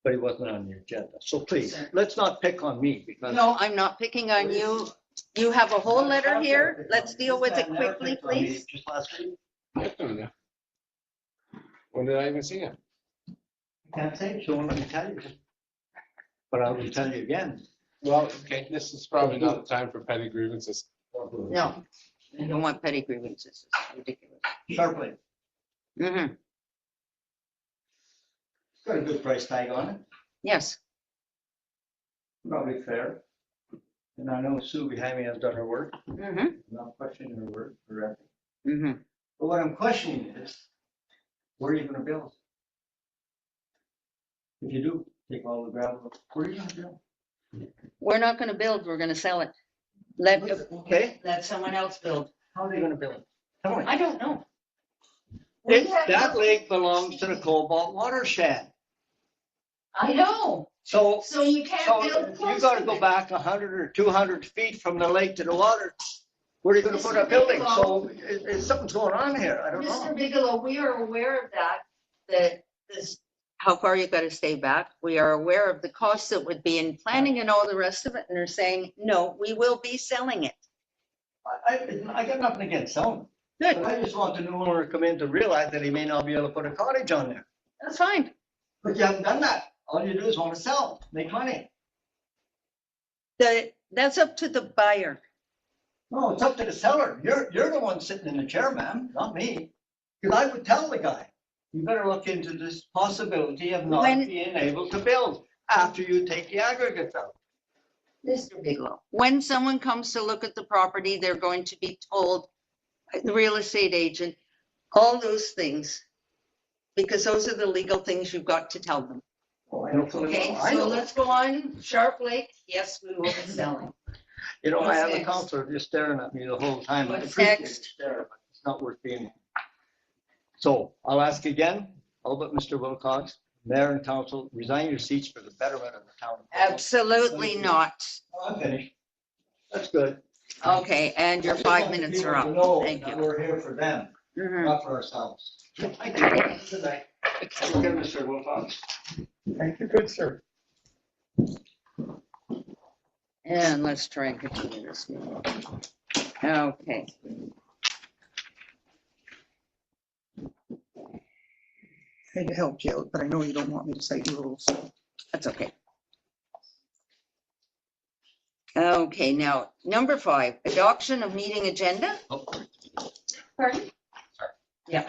but he wasn't on the agenda. So please, let's not pick on me because. No, I'm not picking on you. You have a whole letter here. Let's deal with it quickly, please. Just last week. When did I even see him? Can't say, so let me tell you. But I will tell you again. Well, okay, this is probably not the time for petty grievances. No, I don't want petty grievances. It's ridiculous. Sharply. Mm-hmm. Got a good price tag on it. Yes. Probably fair. And I know Sue behind me has done her work. Mm-hmm. I'm not questioning her work correctly. Mm-hmm. But what I'm questioning is, where are you gonna build? If you do, take all the gravel, where are you gonna build? We're not gonna build, we're gonna sell it. Let Okay, someone else build. how are they gonna build? Tell me. I don't know. We have- That lake belongs to the Cobalt watershed. I know. So You can't build you close gotta to go it. back 100 or 200 feet from the lake to the water. Where are you gonna put a building? So something's going on here. I don't Mr. know. Bigelow, we are aware of that this, how far you gotta stay back. We are aware of the costs that would be in planning and all the rest of it, and they're saying, no, we will be selling it. I got nothing against selling. Good, But I just want the new owner to come in to realize that he may not be able to put a cottage on there. that's fine. But you haven't done that. All you do is want to sell, make money. That's up to the buyer. No, it's up to the seller. You're the one sitting in the chair, ma'am, not me. Because I would tell the guy, you better look into this possibility of not When- being able to build after you take the aggregates out. Mr. Bigelow, when someone comes to look at the property, they're going to be told, the real estate agent, all those things. Because those are the legal things you've got to tell them. Oh, I know. Okay, I so know. let's go on. Sharp Lake, yes, we will be selling. You know, I have What's a next? counselor just staring at me the whole time. I What's appreciate next? the stare, but it's not worth being. So I'll ask again, all but Mr. Wilcox, mayor and council, resign your seats for the betterment of the town. Absolutely not. Oh, I'm finished. That's good. Okay, and your I just want 5 the minutes people are to up. know Thank that you. We're here for them, Mhm. not for ourselves. Thank you. Good night. Take care, Mr. Wilcox. Thank you, good sir. And let's try and continue this meeting. Okay. I hate to help you out, but I know you don't want me to cite rules. That's okay. Okay, now, number 5, adoption of meeting agenda. Pardon? Yeah,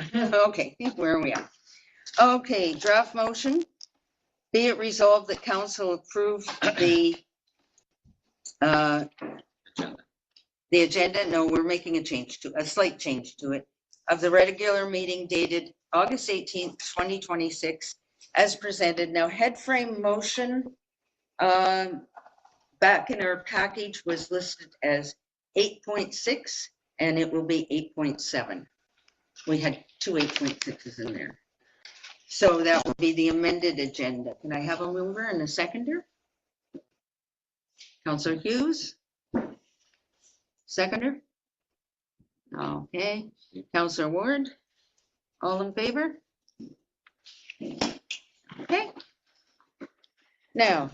okay, where are we at? Okay, draft motion. Be it resolved that council approve the Uh, Agenda. The agenda, no, we're making a slight change to it, of the regular meeting dated August 18th, 2026, as presented. Now, head frame motion, back in our package was listed as 8.6, and it will be 8.7. We had two 8.6s in there. So that would be the amended agenda. Can I have a mover and a seconder? Councillor Hughes? Seconder? Okay. Councillor Ward? All in favor? Okay. Now,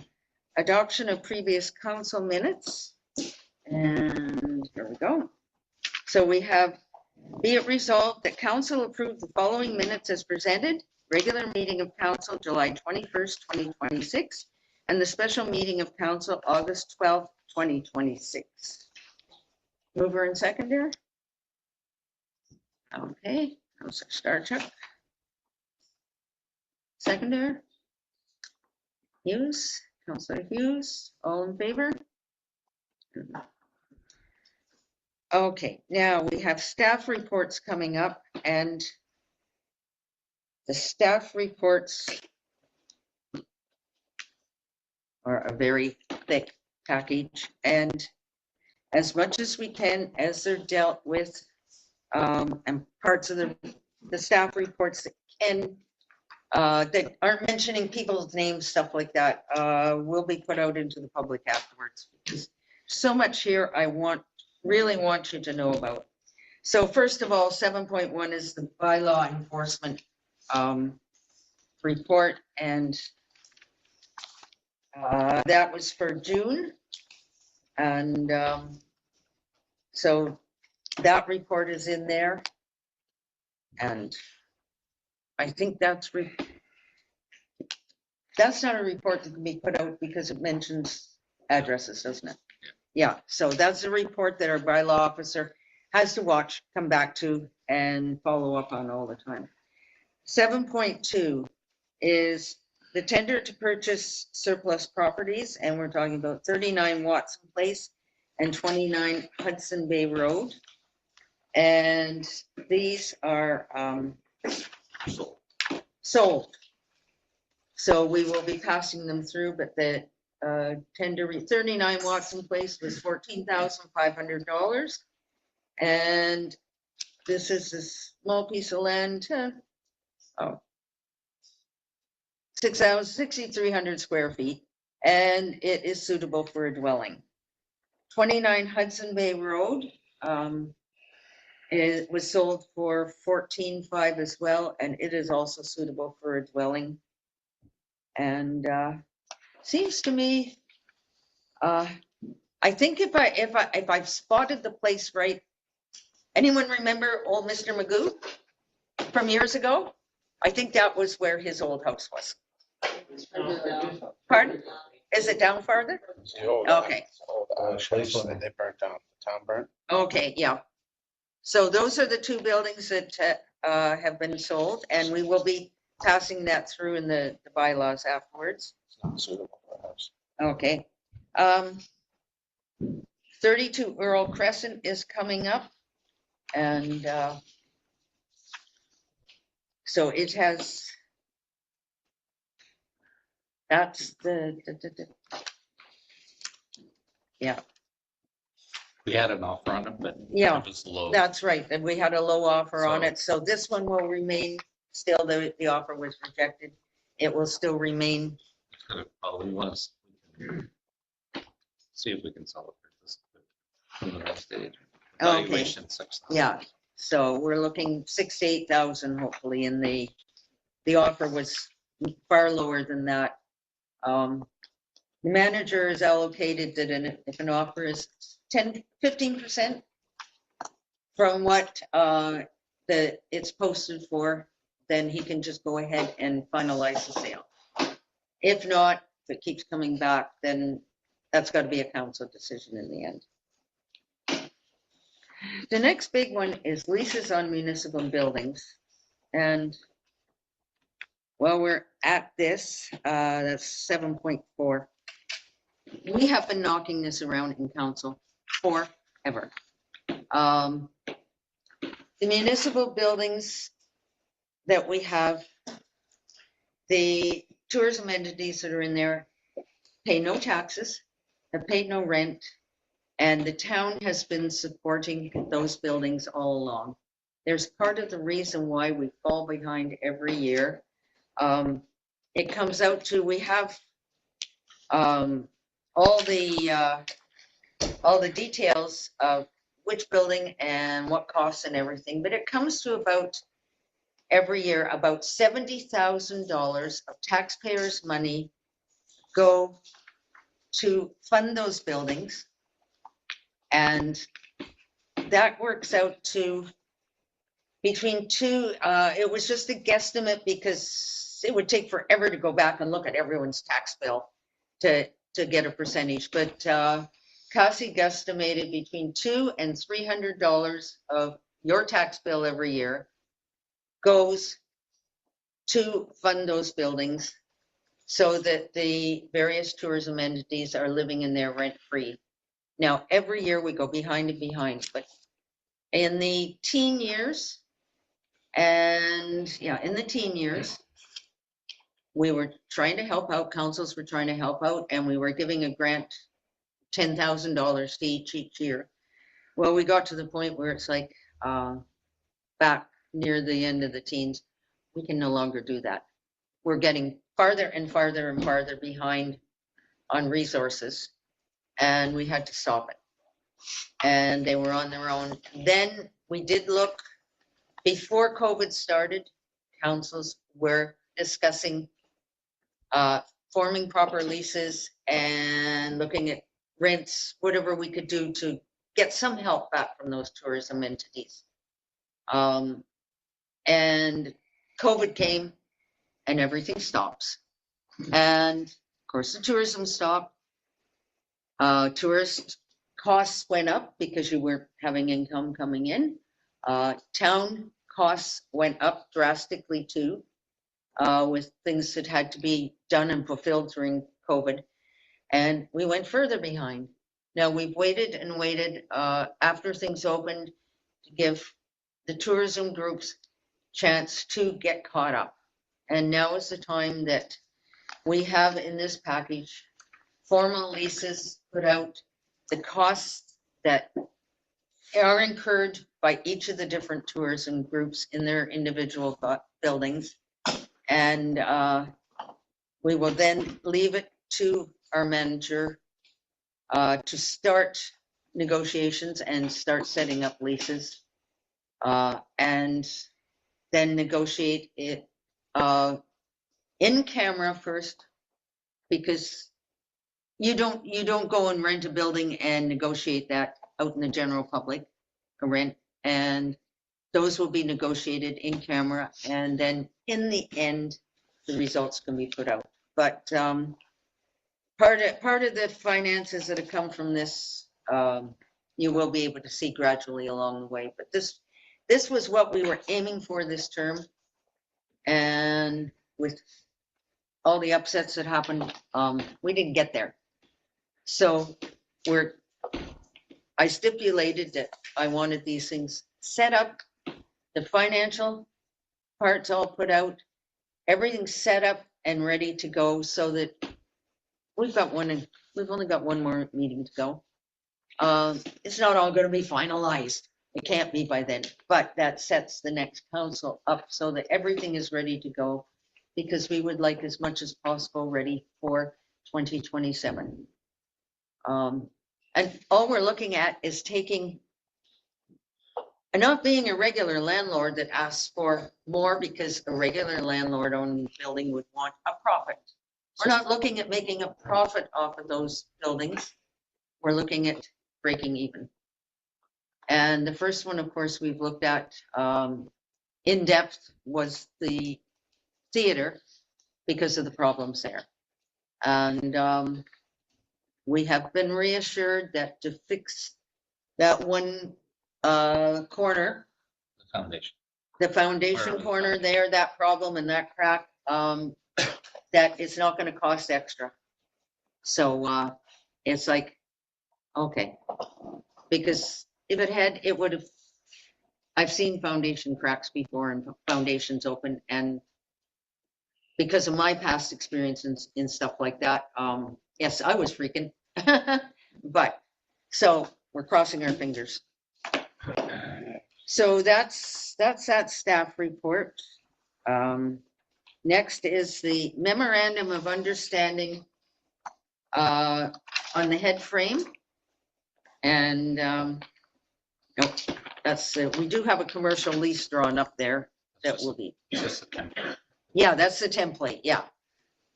adoption of previous council minutes. And here we go. So we have, be it resolved that council approve the following minutes as presented. Regular meeting of council, July 21st, 2026, and the special meeting of council, August 12th, 2026. Mover and seconder? Okay, Councillor Starchuk. Seconder? Hughes, Councillor Hughes, all in favor? Okay, now we have staff reports coming up, and the staff reports are a very thick package, and as much as we can, as they're dealt with, and parts of the staff reports that can, that aren't mentioning people's names, stuff like that, will be put out into the public afterwards. Because so much here I really want you to know about. So first of all, 7.1 is the bylaw enforcement report, and that was for June. And so that report is in there. And I think that's not a report that can be put out because it mentions addresses, doesn't it? Yeah, so that's a report that our bylaw officer has to watch, come back to, and follow up on all the time. 7.2 is the tender to purchase surplus properties, and we're talking about 39 Watson Place and 29 Hudson Bay Road. And these are sold. So we will be passing them through, but the tender, 39 Watson Place was $14,500. And this is a small piece of land, 6,300 square feet, and it is suitable for a dwelling. 29 Hudson Bay Road, it was sold for $14,500 as well, and it is also suitable for a dwelling. And seems to me, I think if I've spotted the place right, anyone remember old Mr. Magoo from years ago? I think that was where his old house was. Pardon? Is it down farther? Okay. Place that they burnt down, the town burnt. Okay, yeah. So those are the two buildings that have been sold, and we will be passing that through in the bylaws afterwards. It's not suitable for a house. Okay. 32 Earl Crescent is coming up, and so it has, that's yeah. We had an offer on it, but Yeah, it was low. that's right. And we had a low offer on So- it. So this one will remain still, the offer was rejected. It will still remain. Well, we want to see if we can sell it for this. In the next stage. Okay. Valuation 6,000. Yeah. So we're looking 6,000 to 8,000 hopefully, and the offer was far lower than that. The manager is allocated that if an offer is 15% from what it's posted for, then he can just go ahead and finalize the sale. If not, if it keeps coming back, then that's got to be a council decision in the end. The next big one is leases on municipal buildings. And while we're at this, that's 7.4. we have been knocking this around in council forever. The municipal buildings that we have, the tourism entities that are in there pay no taxes, have paid no rent, and the town has been supporting those buildings all along. There's part of the reason why we fall behind every year. It comes out to, we have all the details of which building and what costs and everything, but it comes to about every year about $70,000 of taxpayers' money go to fund those buildings, and that works out to between two. It was just a guesstimate because it would take forever to go back and look at everyone's tax bill to get a percentage, but Cassie guesstimated between $200 and $300 of your tax bill every year goes to fund those buildings so that the various tourism entities are living in there rent-free. Now, every year we go behind and behind, but in the teen years, we were trying to help out, councils were trying to help out, and we were giving a grant $10,000 to each year. Well, we got to the point where it's like back near the end of the teens, we can no longer do that. We're getting farther and farther and farther behind on resources, and we had to stop it. And they were on their own. Then we did look, before COVID started, councils were discussing forming proper leases and looking at rents, whatever we could do to get some help back from those tourism entities. And COVID came and everything stops. And of course the tourism stopped. Tourist costs went up because you weren't having income coming in. Town costs went up drastically too, with things that had to be done and fulfilled during COVID. And we went further behind. Now we've waited and waited after things opened to give the tourism groups chance to get caught up. And now is the time that we have in this package formal leases put out, the costs that are incurred by each of the different tourism groups in their individual buildings. And we will then leave it to our manager to start negotiations and start setting up leases, and then negotiate it in camera first, because you don't go and rent a building and negotiate that out in the general public, a rent, and those will be negotiated in camera, and then in the end the results can be put out. But part of the finances that have come from this, you will be able to see gradually along the way. But this was what we were aiming for this term, and with all the upsets that happened, we didn't get there. So I stipulated that I wanted these things set up, the financial parts all put out, everything set up and ready to go, so that we've only got one more meeting to go. It's not all going to be finalized. It can't be by then, but that sets the next council up so that everything is ready to go, because we would like as much as possible ready for 2027. And all we're looking at is taking, and not being a regular landlord that asks for more, because a regular landlord owning the building would want a profit. We're not looking at making a profit off of those buildings. We're looking at breaking even. And the first one, of course, we've looked at in depth was the theater, because of the problems there. And we have been reassured that to fix that one corner, the foundation corner there, that problem and that crack, that it's not going to cost extra. So It's like, okay, because if it had, it would have, I've seen foundation cracks before and foundations open, and because of my past experience in stuff like that, yes, I was freaking. But, so we're crossing our fingers. So that's that staff report. Next is the memorandum of understanding on the head frame. And, nope, that's, we do have a commercial lease drawn up there that will be, It's just a template. yeah, that's the template, yeah.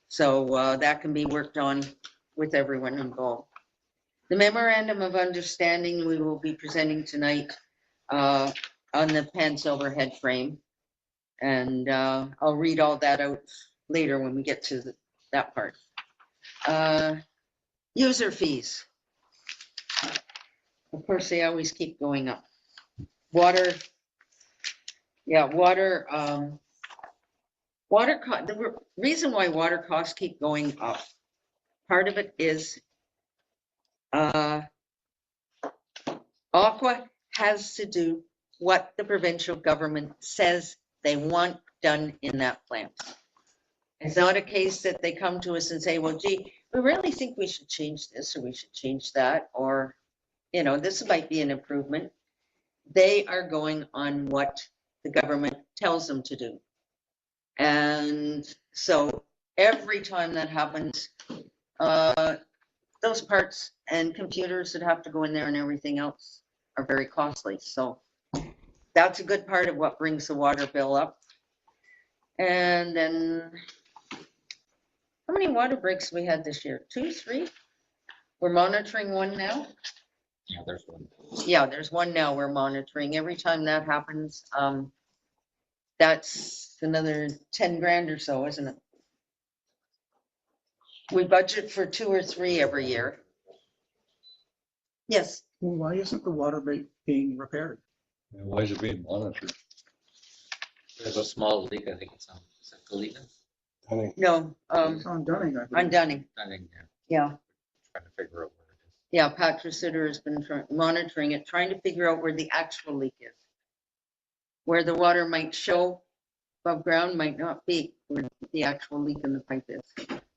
So that can be worked on with everyone involved. The memorandum of understanding we will be presenting tonight on the Pence overhead frame. And I'll read all that out later when we get to that part. User fees. Of course, they always keep going up. Water, yeah, water, the reason why water costs keep going up, part of it is Aqua has to do what the provincial government says they want done in that plant. It's not a case that they come to us and say, well, gee, we really think we should change this or we should change that, or, you know, this might be an improvement. They are going on what the government tells them to do. And so every time that happens, those parts and computers that have to go in there and everything else are very costly. So that's a good part of what brings the water bill up. And then, how many water breaks we had this year? 2, 3? We're monitoring one now. Yeah, there's one. Yeah, there's one now we're monitoring. Every time that happens, that's another 10 grand or so, isn't it? We budget for 2 or 3 every year. Yes. Well, why isn't the water being repaired? And why is it being monitored? There's a small leak, I think it's on, is it Galena? I think No, It's on Dunning, I on believe. Dunning. I think, yeah, Yeah. trying to figure out what it is. Yeah, Pat Tresitter has been monitoring it, trying to figure out where the actual leak is. Where the water might show above ground might not be where the actual leak in the pipe is.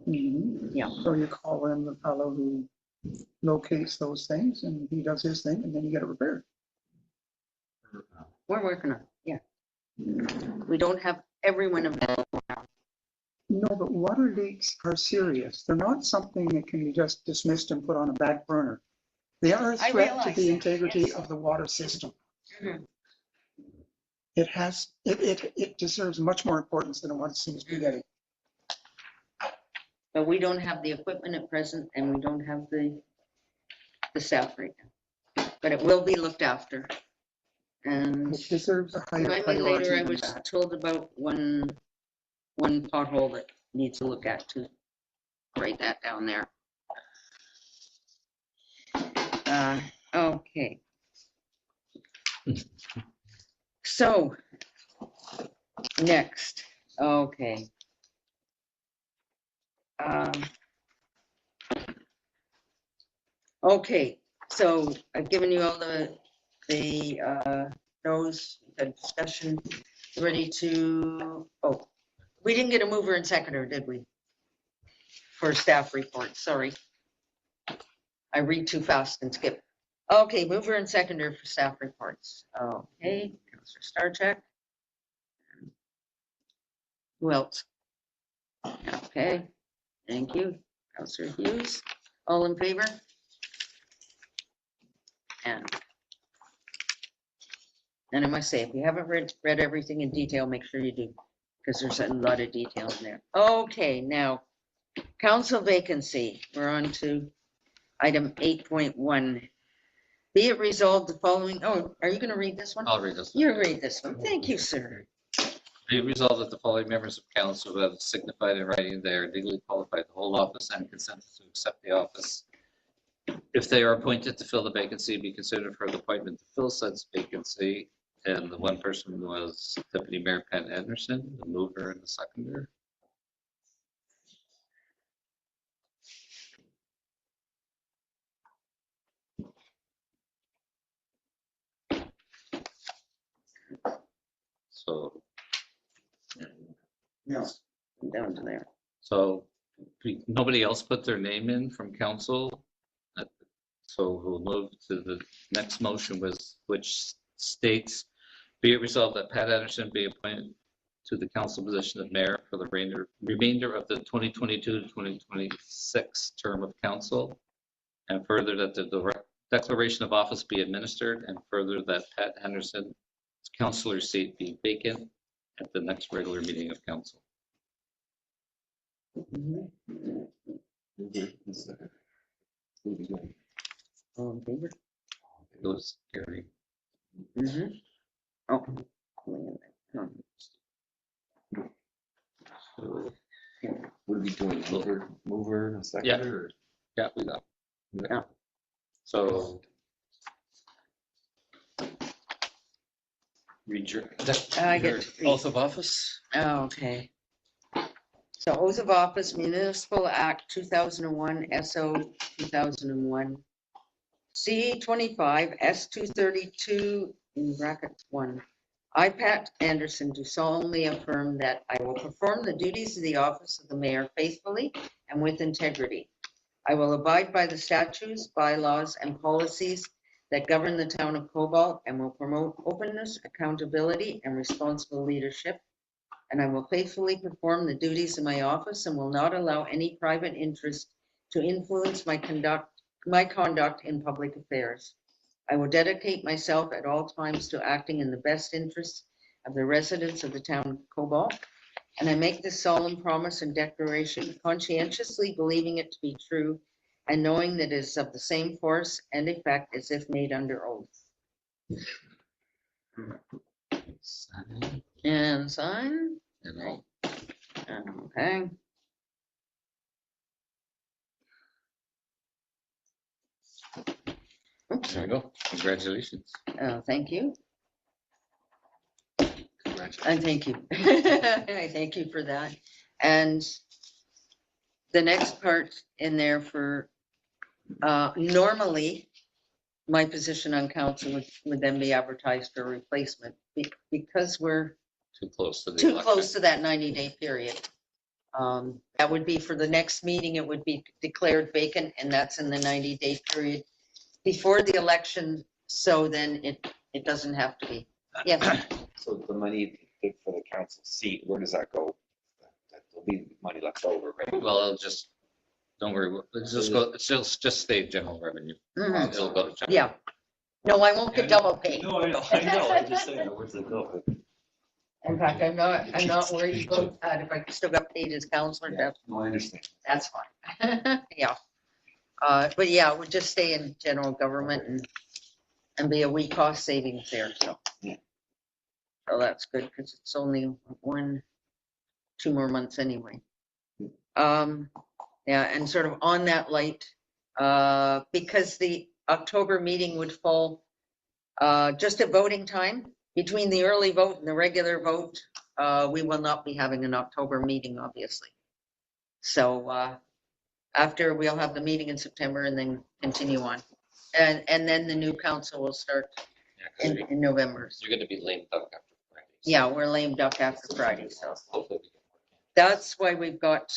Mhm. Yeah. So you call in the fellow who locates those things and he does his thing and then you get it repaired. We're working on it, yeah. We don't have everyone available now. No, but water leaks are serious. They're not something that can be just dismissed and put on a back burner. They are a I threat to realize the that, integrity yes. of the water system. Mhm. It deserves much more importance than what it seems to be getting. But we don't have the equipment at present and we don't have the staff right now. But it will be looked after. And It deserves a higher remind me priority later, I than was that. told about one pothole that needs to look at too. Write that down there. Okay. So, next, okay. Okay, so I've given you all those, the discussion, ready to, oh, we didn't get a mover and seconder, did we? For staff report, sorry. I read too fast and skip. Okay, mover and seconder for staff reports. Okay, Councillor Starcheck. Who else? Okay, thank you. Councillor Hughes, all in favor? And I must say, if you haven't read everything in detail, make sure you do, because there's a lot of detail in there. Okay, now, council vacancy. We're on to item 8.1. Be it resolved the following, oh, are you going to read this one? I'll read this. You read this one. Thank you, sir. Be it resolved that the following members of council who have signified in writing they are legally qualified to hold office and consented to accept the office if they are appointed to fill the vacancy, be considered for the appointment to fill such vacancy. And the one person was Deputy Mayor Pat Anderson, the mover and the seconder. So, Down to there. so nobody else put their name in from council. So we'll move to the next motion which states, be it resolved that Pat Anderson be appointed to the council position of mayor for the remainder of the 2022 to 2026 term of council. And further that the declaration of office be administered, and further that Pat Anderson's councillor seat be vacant at the next regular meeting of council. All in favor? Those carry. Mhm. Oh. So, What are we doing? Mover and second? Yeah. yeah, we got. Yeah. So. Read your, I get to read. oath of office. Oh, okay. So oath of office, Municipal Act 2001, SO 2001, C 25, S 232, in brackets 1. I, Pat Anderson, do solemnly affirm that I will perform the duties of the office of the mayor faithfully and with integrity. I will abide by the statutes, bylaws, and policies that govern the town of Cobalt and will promote openness, accountability, and responsible leadership. And I will faithfully perform the duties of my office and will not allow any private interest to influence my conduct in public affairs. I will dedicate myself at all times to acting in the best interests of the residents of the town of Cobalt. And I make this solemn promise and declaration conscientiously believing it to be true and knowing that it is of the same force and effect as if made under oath. And sign. And all. Okay. Oops, There you go. Congratulations. thank you. Congratulations. I thank you. I thank you for that. And the next part in there for, normally, my position on council would then be advertised for replacement because we're Too close to the too election. close to that 90-day period. That would be for the next meeting, it would be declared vacant, and that's in the 90-day period before the election. So then it doesn't have to be. Yes. So the money for the council seat, where does that go? There'll be money left over, right? Well, it'll just, don't worry, it's just go, it'll just stay general revenue. Mhm. It'll go to general. Yeah. No, I won't get double pay. No, I know, I'm just saying, where's it go? In fact, I'm not worried about that. If I still got paid as counselor, No, I understand. that's fine. Yeah. But yeah, it would just stay in general government and be a wee cost savings there, so. Yeah. So that's good, because it's only 2 more months anyway. Yeah, and sort of on that light, because the October meeting would fall just at voting time, between the early vote and the regular vote, we will not be having an October meeting, obviously. So after, we'll have the meeting in September and then continue on. And then the new council will start Yeah, 'cause in November. you're going to be lame duck after Friday. So Yeah, we're lame duck after Friday, so hopefully we can work that's why we've got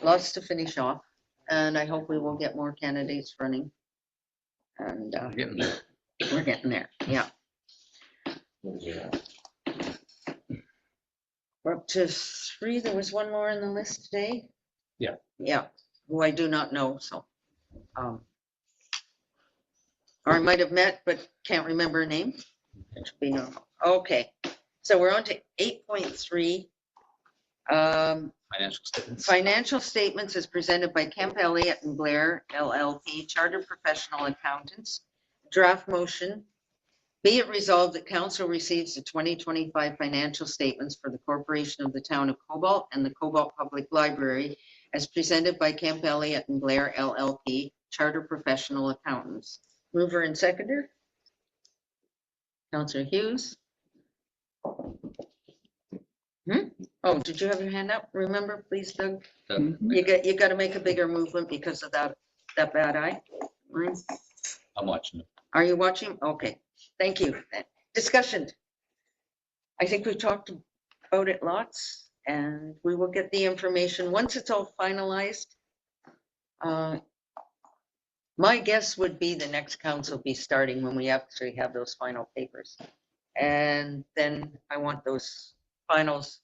lots to finish off. And I hope we will get more candidates running. And it. Getting there. we're getting there, yeah. We're up to 3. There was one more on the list today. Yeah. Yeah, who I do not know, so. Or I might have met, but can't remember a name. It should be normal. Okay, so we're on to 8.3. Financial statements. Financial statements as presented by Kemp Elliott and Blair LLP, Chartered Professional Accountants. Draft motion. Be it resolved that council receives the 2025 financial statements for the corporation of the town of Cobalt and the Cobalt Public Library as presented by Kemp Elliott and Blair LLP, Chartered Professional Accountants. Mover and seconder. Councillor Hughes. Oh, did you have your hand up? Remember, please, Doug? You got to make a bigger movement because of that bad eye. I'm watching it. Are you watching? Okay, thank you. Discussion. I think we've talked about it lots, and we will get the information once it's all finalized. My guess would be the next council will be starting when we actually have those final papers. And then I want those finals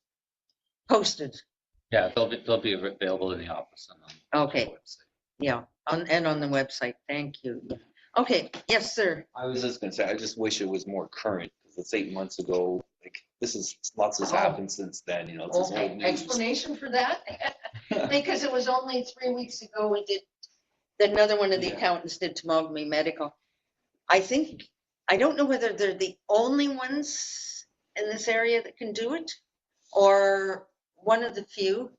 posted. Yeah, they'll be available in the office and on Okay. the website. Yeah, and on the website. Thank you. Okay, yes, sir. I was just gonna say, I just wish it was more current, because it's 8 months ago, like, lots has Oh. happened since then, it's just Okay, old news. explanation for that? Because it was only 3 weeks ago we did, another one of the Yeah. accountants did Tomogamy Medical. I don't know whether they're the only ones in this area that can do it, or one of the few.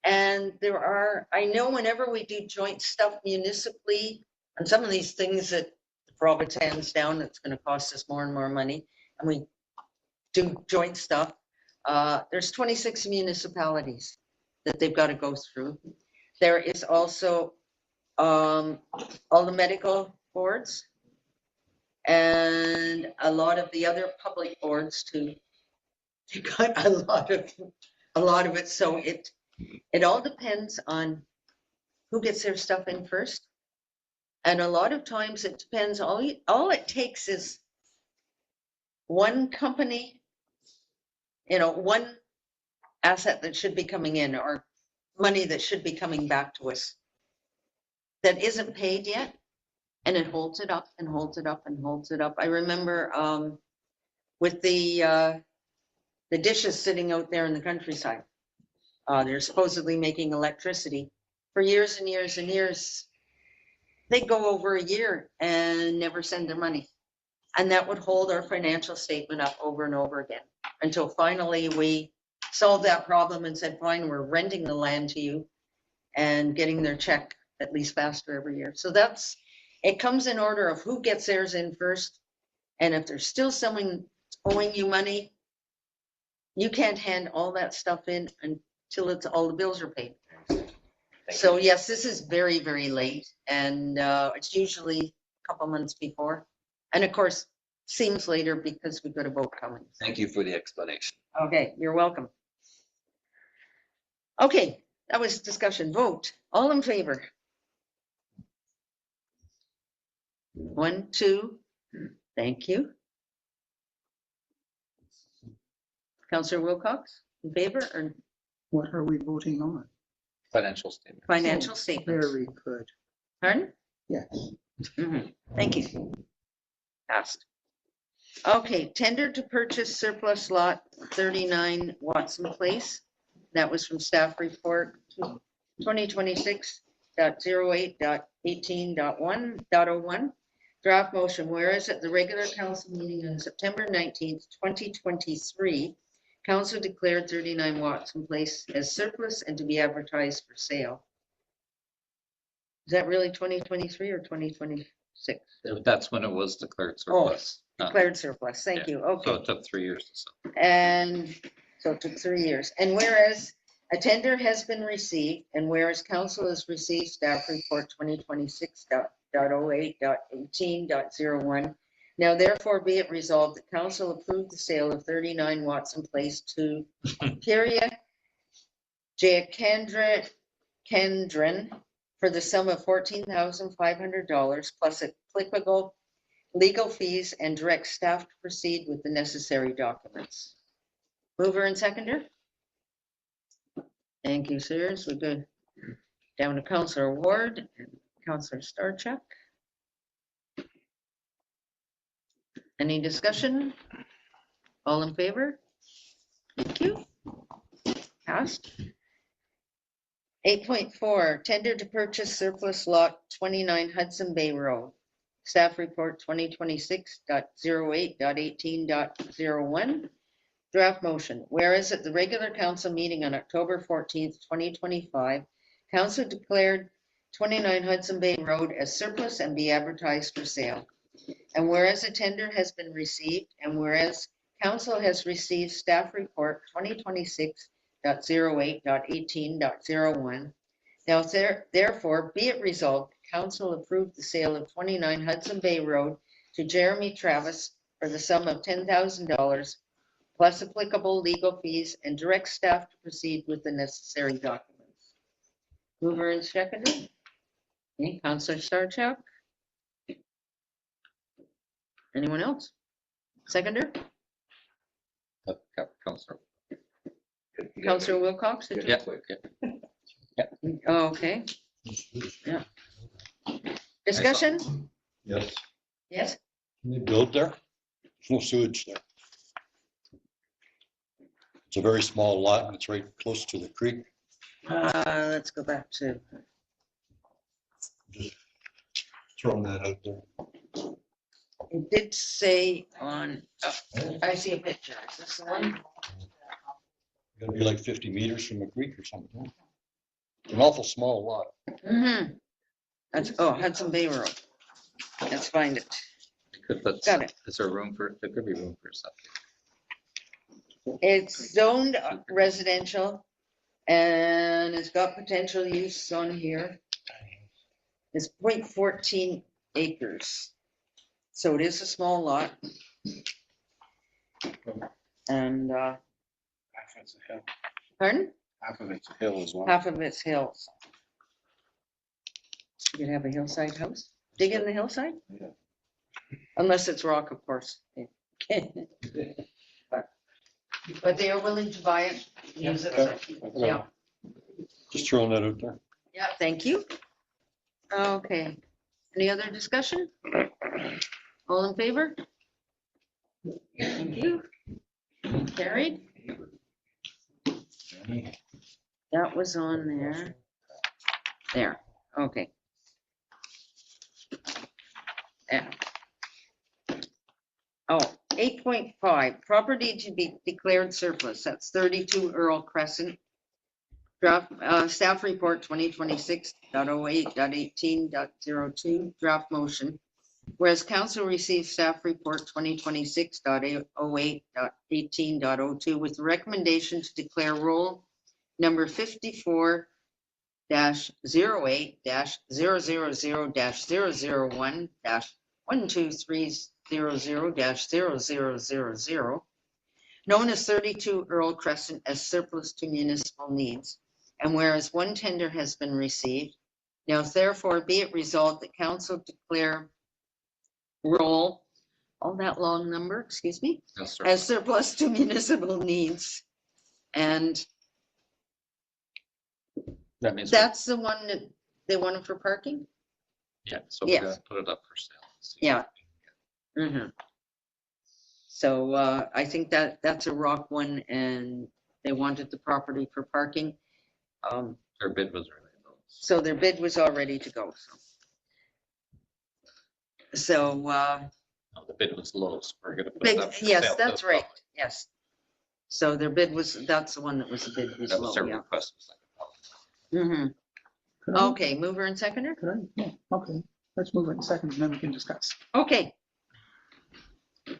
And I know whenever we do joint stuff municipally, and some of these things that the province hands down, that's gonna cost us more and more money, and we do joint stuff, there's 26 municipalities that they've got to go through. There is also all the medical boards and a lot of the other public boards too. They got a lot of it. So it all depends on who gets their stuff in first. And a lot of times it depends, all it takes is one company, one asset that should be coming in, or money that should be coming back to us that isn't paid yet, and it holds it up and holds it up and holds it up. I remember with the dishes sitting out there in the countryside. They're supposedly making electricity for years and years and years. They go over a year and never send their money. And that would hold our financial statement up over and over again until finally we solved that problem and said, fine, we're renting the land to you and getting their check at least faster every year. So it comes in order of who gets theirs in first. And if there's still someone owing you money, you can't hand all that stuff in until all the bills are paid. So yes, this is very, very late, and it's usually a couple months before. And of course, seems later because we've got a vote coming. Thank you for the explanation. Okay, you're welcome. Okay, that was discussion. Vote. All in favor? 1, 2. Thank you. Councillor Wilcox, in favor, or What are we voting on? Financial statement. financial statements? Very good. Pardon? Yes. Thank you. Passed. Okay, tender to purchase surplus lot 39 Watson Place. That was from staff report 2026.08.18.1.01. Draft motion, whereas at the regular council meeting on September 19th, 2023, council declared 39 Watson Place as surplus and to be advertised for sale. Is that really 2023 or 2026? That's when it was declared surplus. Declared surplus, thank you, So okay. it took 3 years to sell. And so it took 3 years. And whereas a tender has been received, and whereas council has received staff report 2026.08.18.01, now therefore be it resolved that council approved the sale of 39 Watson Place to Piria Jayakendran for the sum of $14,500 plus applicable legal fees, and direct staff to proceed with the necessary documents. Mover and seconder? Thank you, sirs. We go down to Councillor Ward and Councillor Starchuk. Any discussion? All in favor? Thank you. Passed. 8.4, tender to purchase surplus lot 29 Hudson Bay Road. Staff report 2026.08.18.01. Draft motion. Whereas at the regular council meeting on October 14th, 2025, council declared 29 Hudson Bay Road as surplus and be advertised for sale. And whereas a tender has been received, and whereas council has received staff report 2026.08.18.01, now therefore be it resolved, council approved the sale of 29 Hudson Bay Road to Jeremy Travis for the sum of $10,000 plus applicable legal fees, and direct staff to proceed with the necessary documents. Mover and seconder. Okay, Counselor Sarchuk. Anyone else? Seconder? Counselor. Counselor Wilcox? Did you- Yeah. Oh, okay. Yeah. Discussion? Yes. Yes? Can they build there? There's no sewage there. It's a very small lot and it's right close to the creek. Let's go back to, Just throwing that out there. it did say on, oh, I see a picture. Is this the one? Gotta be like 50 meters from the creek or something. It's an awful small lot. Mm-hmm. That's, oh, Hudson Bay Road. Let's find it. Got it. Is there room for, there could be room for something. It's zoned residential and it's got potential use on here. It's 0.14 acres. So it is a small lot. And, Half of it's a hill. pardon? Half of it's a hill as well. Half of it's hills. You could have a hillside house. Dig in the hillside? Yeah. Unless it's rock, of course. But they are willing to buy it, use it. Yeah, Just throwing that out there. yeah, thank you. Okay, any other discussion? All in favor? Thank you. Carried? That was on there. There, okay. Yeah. Oh, 8.5, property to be declared surplus. That's 32 Earl Crescent. Draft, staff report 2026.08.18.02, draft motion. Whereas council received staff report 2026.08.18.02 with recommendation to declare roll number 54-08-008-001-12300-0000, known as 32 Earl Crescent, as surplus to municipal needs. And whereas one tender has been received, now therefore be it resolved that council declare roll, all that long number, excuse me, as surplus to municipal needs. And That means, that's the one that they wanted for parking? yeah, so we're Yes. gonna put it up for sale. See. Yeah. Mhm. So I think that that's a rock one and they wanted the property for parking. Their bid was really low. So their bid was all ready to go. So, No, the bid was low, so we're gonna put big, it up for yes, sale. that's right, yes. So their bid was, that's the one that was the bid was That was low, their yeah. request. Was like Mhm. Could I- Okay, mover and seconder? Could I? Yeah, okay, let's move it in second and then we can discuss. Okay.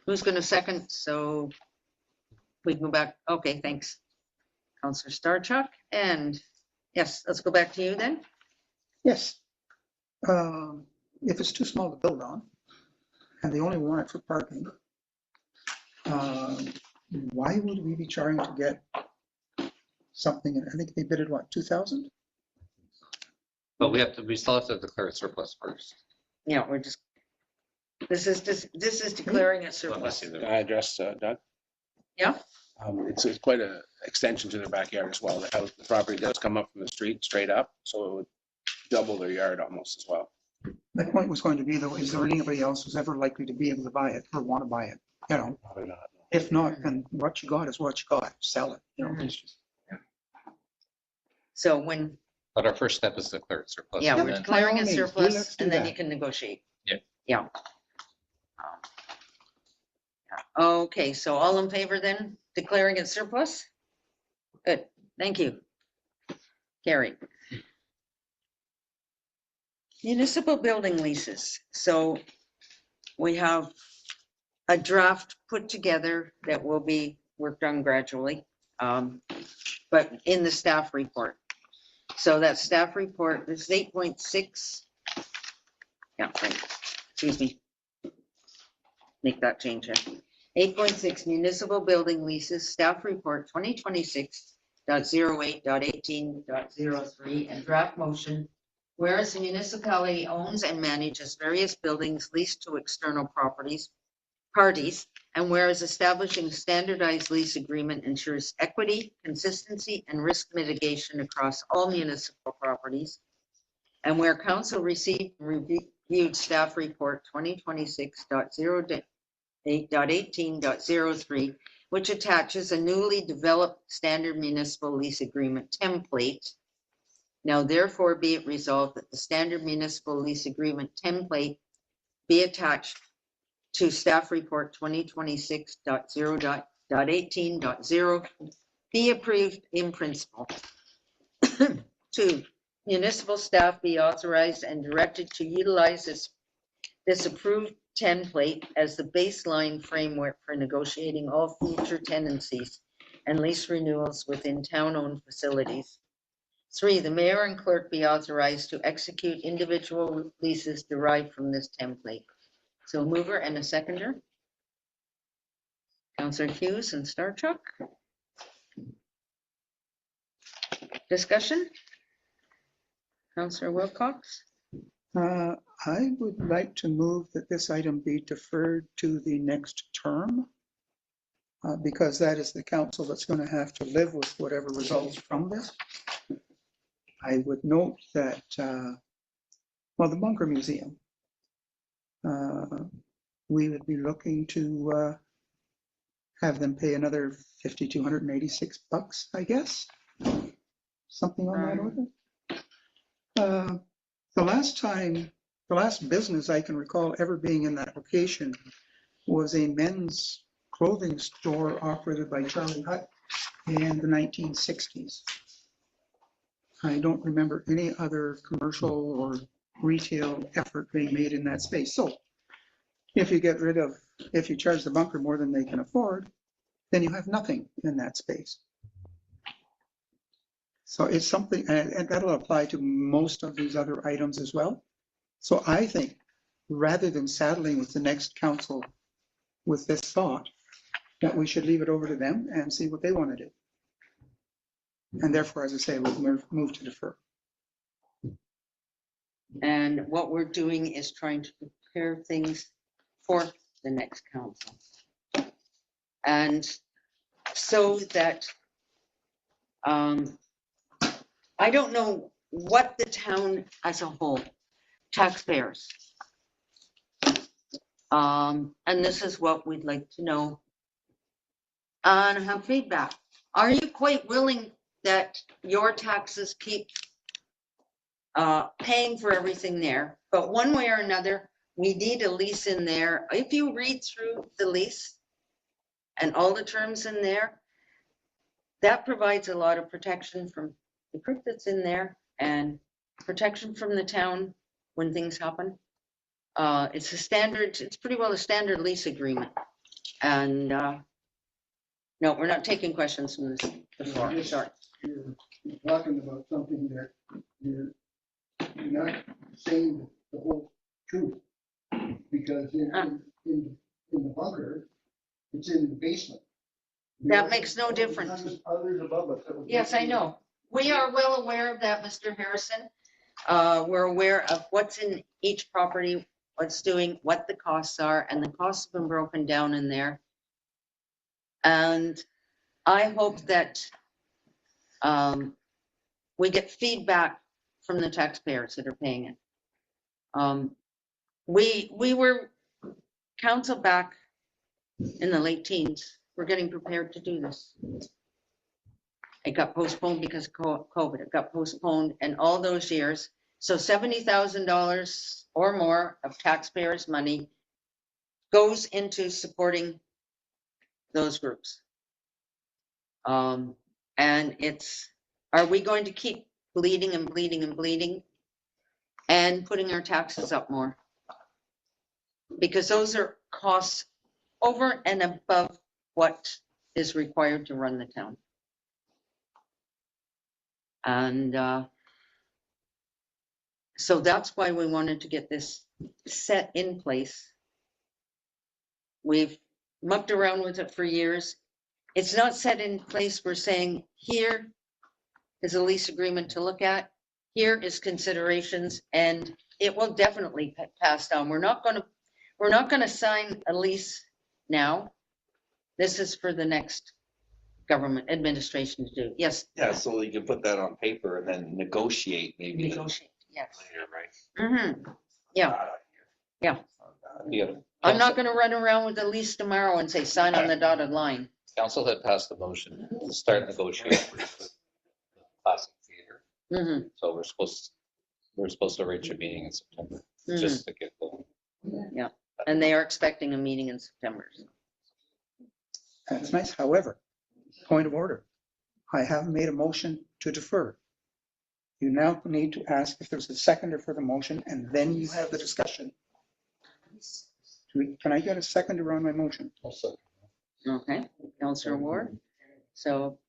Who's gonna second? So we can go back. Okay, thanks. Counselor Starchuck, and yes, let's go back to you then. Yes. If it's too small to build on, and they only want it for parking, why would we be trying to get something, I think they bid it, what, 2,000? But we still have to declare it surplus first. Yeah, we're just, this is declaring it Let me surplus. see Can the- I address Doug? Yeah, It's quite a extension to their backyard as well. The house, the property does come up from the street straight up, so it would double their yard almost as well. My point was going to be, though, is there anybody else who's ever likely to be able to buy it or want to buy it? You know, Probably not. if not, then what you got is what you got, sell it, you know. it's just- so when, But our first step is to declare it surplus. yeah, and we're then- declaring By all it means, surplus let's do and then that. you can negotiate. Yeah. Yeah. Okay, so all in favor then, declaring it surplus? Good, thank you. Carrie. Municipal building leases. So we have a draft put together that will be worked on gradually, but in the staff report. So that staff report is 8.6. Yeah, right. Excuse me. Make that change. 8.6 municipal building leases, staff report 2026.08.18.03 and draft motion. Whereas the municipality owns and manages various buildings leased to external parties, and whereas establishing standardized lease agreement ensures equity, consistency, and risk mitigation across all municipal properties, and where council received and reviewed staff report 2026.08.18.03, which attaches a newly developed standard municipal lease agreement template. Now therefore be it resolved that the standard municipal lease agreement template be attached to staff report 2026.0.18.0 be approved in principle. 2, municipal staff be authorized and directed to utilize this approved template as the baseline framework for negotiating all future tenancies and lease renewals within town-owned facilities. 3, the mayor and clerk be authorized to execute individual leases derived from this template. So a mover and a seconder. Councillor Hughes and Starchuk. Discussion? Councillor Wilcox? I would like to move that this item be deferred to the next term, because that is the council that's going to have to live with whatever results from this. I would note that, well, the Bunker Museum, we would be looking to have them pay another $5,286, I guess, something on that order. The last business I can recall ever being in that location was a men's clothing store operated by Charlie Hutt in the 1960s. I don't remember any other commercial or retail effort being made in that space. So if you charge the bunker more than they can afford, then you have nothing in that space. So it's something, and that'll apply to most of these other items as well. So I think rather than saddling with the next council with this thought, that we should leave it over to them and see what they want to do. And therefore, as I say, we'll move to defer. And what we're doing is trying to prepare things for the next council. And so that, I don't know what the town as a whole, taxpayers, and this is what we'd like to know and have feedback. Are you quite willing that your taxes keep paying for everything there? But one way or another, we need a lease in there. If you read through the lease and all the terms in there, that provides a lot of protection from the group that's in there and protection from the town when things happen. It's a standard, it's pretty well a standard lease agreement. And no, we're not taking questions from the floor. Sorry. You're talking about something that you're not saying the whole truth, because in the bunker, it's in the basement. That makes no difference. Others above us. Yes, I know. We are well aware of that, Mr. Harrison. We're aware of what's in each property, what's doing, what the costs are, and the costs have been broken down in there. And I hope that we get feedback from the taxpayers that are paying it. We were council back in the late teens. We're getting prepared to do this. It got postponed because of COVID. It got postponed, and all those years. So $70,000 or more of taxpayers' money goes into supporting those groups. And it's, are we going to keep bleeding and bleeding and bleeding and putting our taxes up more? Because those are costs over and above what is required to run the town. And so that's why we wanted to get this set in place. We've mucked around with it for years. It's not set in place. We're saying here is a lease agreement to look at. Here is considerations, and it will definitely pass down. We're not gonna sign a lease now. This is for the next government administration to do. Yes. Yeah, so you can put that on paper and then negotiate maybe Negotiate, yes. later, right? Mm-hmm. Yeah. Yeah. Yeah. I'm not gonna run around with the lease tomorrow and say, sign on the dotted line. Council had passed the motion to start negotiating with the Classic Theater. Mm-hmm. So we're supposed to arrange a meeting in September, Mm-hmm. just to get going. Yeah, and they are expecting a meeting in September. That's nice. However, point of order. I have made a motion to defer. You now need to ask if there's a seconder for the motion, and then you have the discussion. Can I get a seconder on my motion? I'll second. Okay, Councillor Ward. So,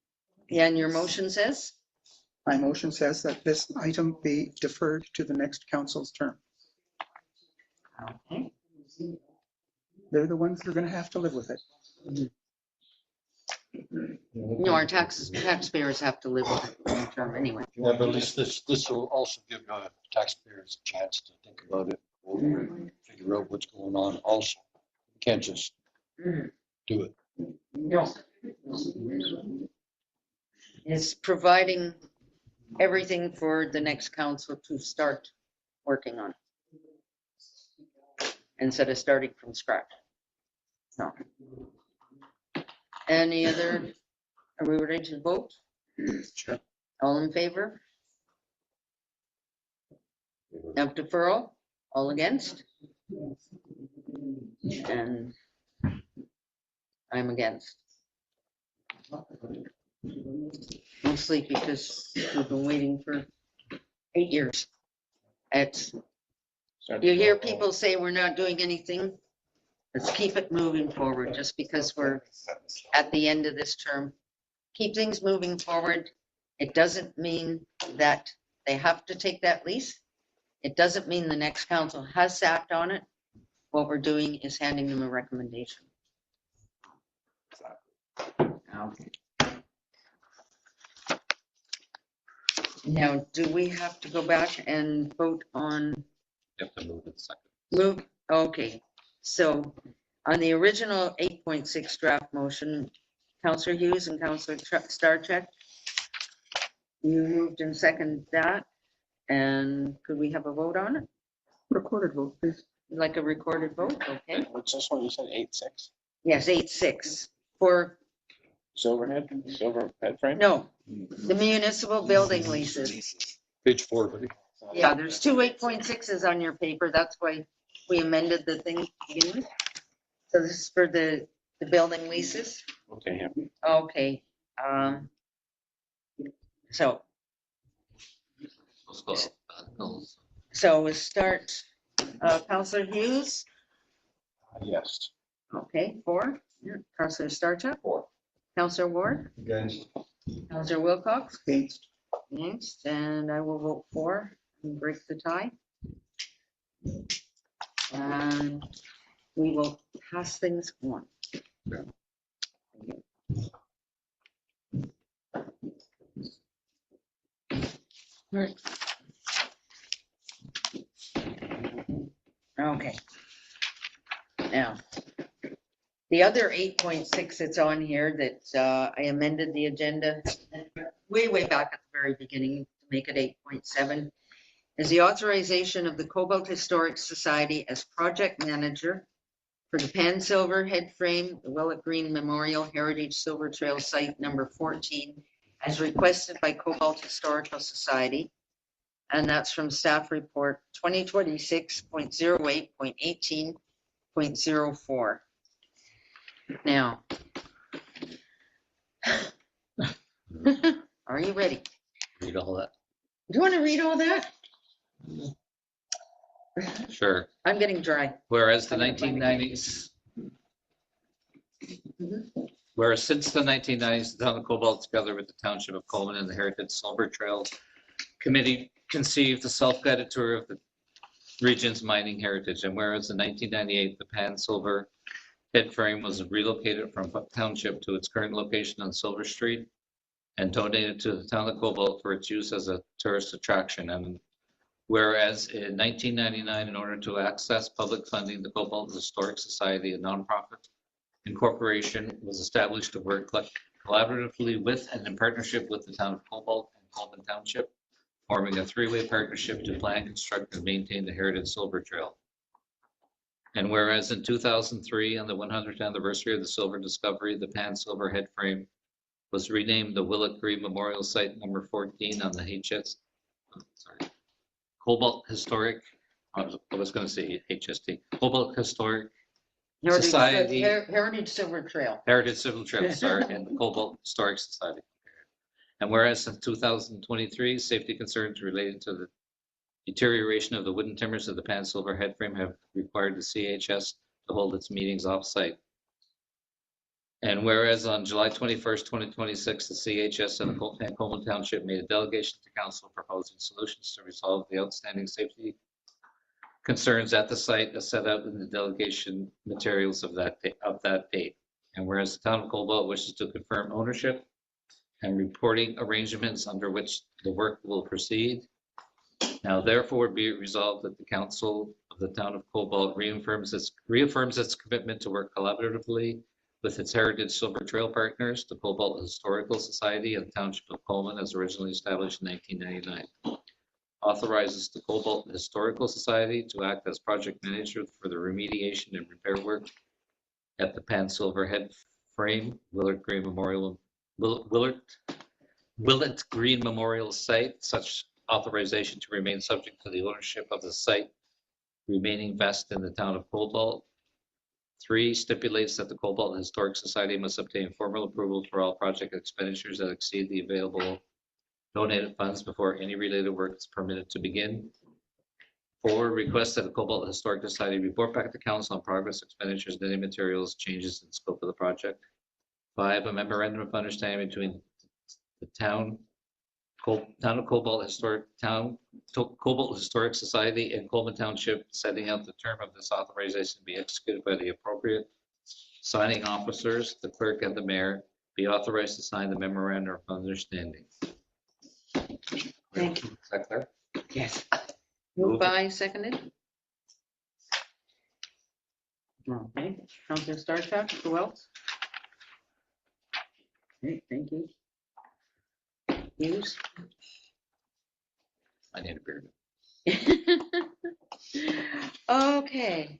yeah, and your motion says? My motion says that this item be deferred to the next council's term. Okay. They're the ones that are going to have to live with it. No, our taxpayers have to live with it long term anyway. Yeah, but at least this will also give taxpayers a chance to think about it, over it, figure out what's going on also. You can't just do it. No. It's providing everything for the next council to start working on. Instead of starting from scratch. No. Any other, are we ready to vote? Sure. All in favor? Of deferral? All against? And I'm against. Mostly because we've been waiting for 8 years. You hear people say we're not doing anything. Let's keep it moving forward just because we're at the end of this term. Keep things moving forward. It doesn't mean that they have to take that lease. It doesn't mean the next council has sat on it. What we're doing is handing them a recommendation. Okay. Now, do we have to go back and vote on You have to move it second. move? Okay, so on the original 8.6 draft motion, Councillor Hughes and Councillor Starcheck, you moved and seconded that, and could we have a vote on it? Recorded vote, please. Like a recorded vote, okay? What's this one? You said 8.6? Yes, 8.6 for, Silver head frame? no, the municipal building leases. Page 4, buddy. Yeah, there's two 8.6s on your paper, that's why we amended the thing. So this is for the building leases? Okay, yeah. Okay, so Let's go. Bills. So we start, Councillor Hughes, Yes. okay, 4. Yeah. Councillor Starchuck. 4. Councillor Ward, Against. Councillor Wilcox, Against. against, and I will vote for and break the tie. And we will pass things on. Right. Okay. Now, the other 8.6 that's on here that I amended the agenda way back at the very beginning to make it 8.7 is the authorization of the Cobalt Historic Society as project manager for the Pan Silver head frame, the Willow Green Memorial Heritage Silver Trail Site number 14, as requested by Cobalt Historical Society. And that's from staff report 2026.08.18.04. Now, are you ready? Read all that. Do you want to read all that? Sure. I'm getting dry. Whereas the 1990s, whereas since the 1990s, the town of Cobalt, together with the township of Coleman and the Heritage Silver Trails Committee, conceived the self-guided tour of the region's mining heritage. And whereas in 1998, the Pan Silver head frame was relocated from Township to its current location on Silver Street and donated to the town of Cobalt for its use as a tourist attraction. And whereas in 1999, in order to access public funding, the Cobalt Historic Society, a nonprofit incorporation, was established to work collaboratively with and in partnership with the town of Cobalt and Coleman Township, forming a three-way partnership to plan, construct, and maintain the Heritage Silver Trail. And whereas in 2003, on the 100th anniversary of the silver discovery, the pan silver head frame was renamed the Willett Green Memorial Site number 14 on the Cobalt Historic, I was going to say HST, Cobalt Historic Society. Heritage Silver Trail. Heritage Silver Trail, sorry, and the Cobalt Historic Society. And whereas in 2023, safety concerns related to the deterioration of the wooden timbers of the pan silver head frame have required the CHS to hold its meetings off-site. And whereas on July 21st, 2026, the CHS and Coleman Township made a delegation to council proposing solutions to resolve the outstanding safety concerns at the site as set out in the delegation materials of that date. And whereas the town of Cobalt wishes to confirm ownership and reporting arrangements under which the work will proceed, now therefore be it resolved that the council of the town of Cobalt reaffirms its commitment to work collaboratively with its Heritage Silver Trail partners, the Cobalt Historical Society and the Township of Coleman as originally established in 1999. Authorizes the Cobalt Historical Society to act as project manager for the remediation and repair work at the pan silver head frame, Willett Green Memorial Site. Such authorization to remain subject to the ownership of the site remaining vest in the town of Cobalt. 3, stipulates that the Cobalt Historic Society must obtain formal approval for all project expenditures that exceed the available donated funds before any related work is permitted to begin. 4, requests that the Cobalt Historic Society report back to council on progress, expenditures, and any materials, changes in scope of the project. 5, a memorandum of understanding between the town of Cobalt Historic Society and Coleman Township, setting out the term of this authorization to be executed by the appropriate signing officers, the clerk and the mayor, be authorized to sign the memorandum of understanding. Thank you. Is that clear? Yes. Moved by, seconded. Okay, Councilor Starshak, who else? Okay, thank you. Hughes? I need a beer. Okay,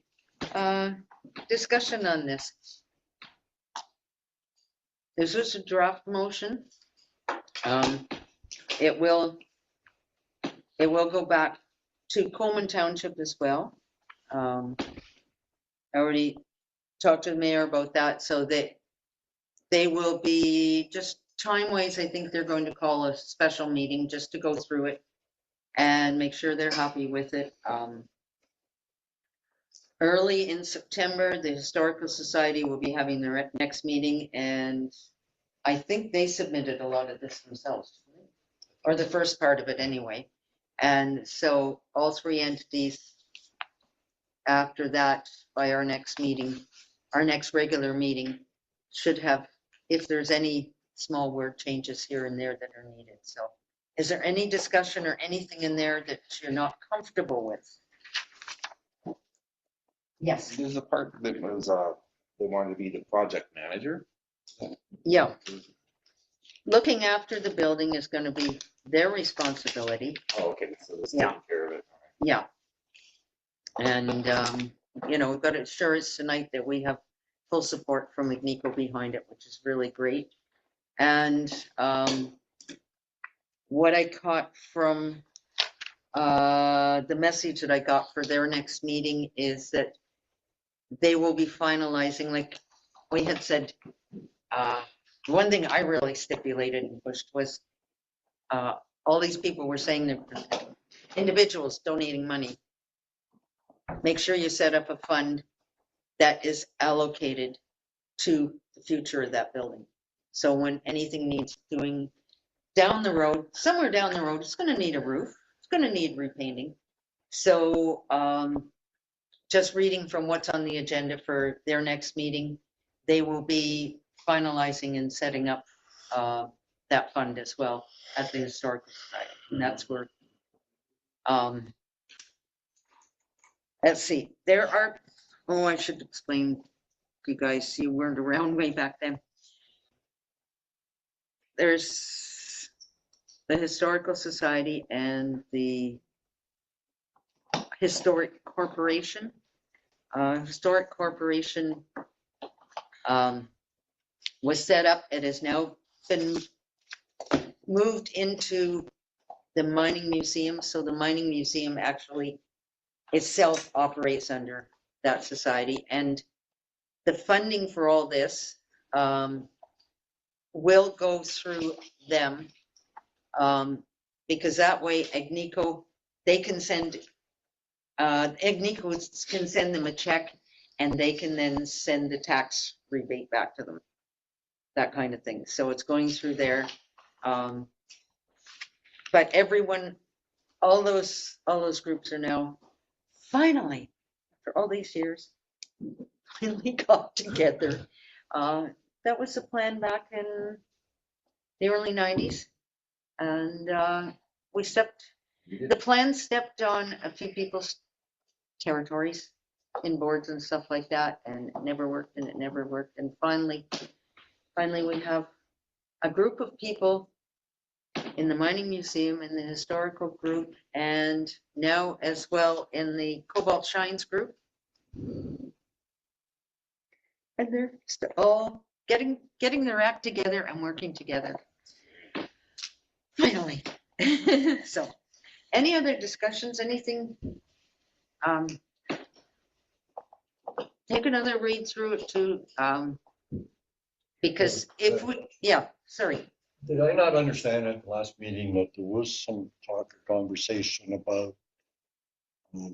discussion on this. This is a draft motion. It will go back to Coleman Township as well. I already talked to the mayor about that, so that they will be just time-wise, I think they're going to call a special meeting just to go through it and make sure they're happy with it. Early in September, the Historical Society will be having their next meeting, and I think they submitted a lot of this themselves, or the first part of it anyway. And so all 3 entities after that, by our next meeting, our next regular meeting, should have, if there's any small word changes here and there that are needed. So is there any discussion or anything in there that you're not comfortable with? Yes. There's a part that was, they wanted to be the project manager. Yeah. Looking after the building is going to be their responsibility. Oh, okay, so it's Yeah. taking care of it. Yeah. And, we've got to assure us tonight that we have full support from Agnico behind it, which is really great. And what I caught from the message that I got for their next meeting is that they will be finalizing, like we had said, one thing I really stipulated and pushed was all these people were saying that individuals donating money. Make sure you set up a fund that is allocated to the future of that building. So when anything needs doing down the road, somewhere down the road, it's going to need a roof. It's going to need repainting. So just reading from what's on the agenda for their next meeting, they will be finalizing and setting up that fund as well at the Historical Society. And that's where, let's see, there are, oh, I should explain, you guys, you weren't around way back then. There's the Historical Society and the Historic Corporation. Historic Corporation was set up. It has now been moved into the Mining Museum. So the Mining Museum actually itself operates under that society. And the funding for all this will go through them, because that way Agnico, they can send, Agnico can send them a check and they can then send the tax rebate back to them, that kind of thing. So it's going through there. But everyone, all those groups are now finally, after all these years, finally got together. That was the plan back in the early 90s. And the plan stepped on a few people's territories in boards and stuff like that, and it never worked and it never worked. And finally we have a group of people in the Mining Museum, in the Historical Group, and now as well in the Cobalt Shines Group. And they're all getting their act together and working together. Finally. So, any other discussions, anything? Take another read through it too, because if we, yeah, sorry. Did I not understand at the last meeting that there was some talk or conversation about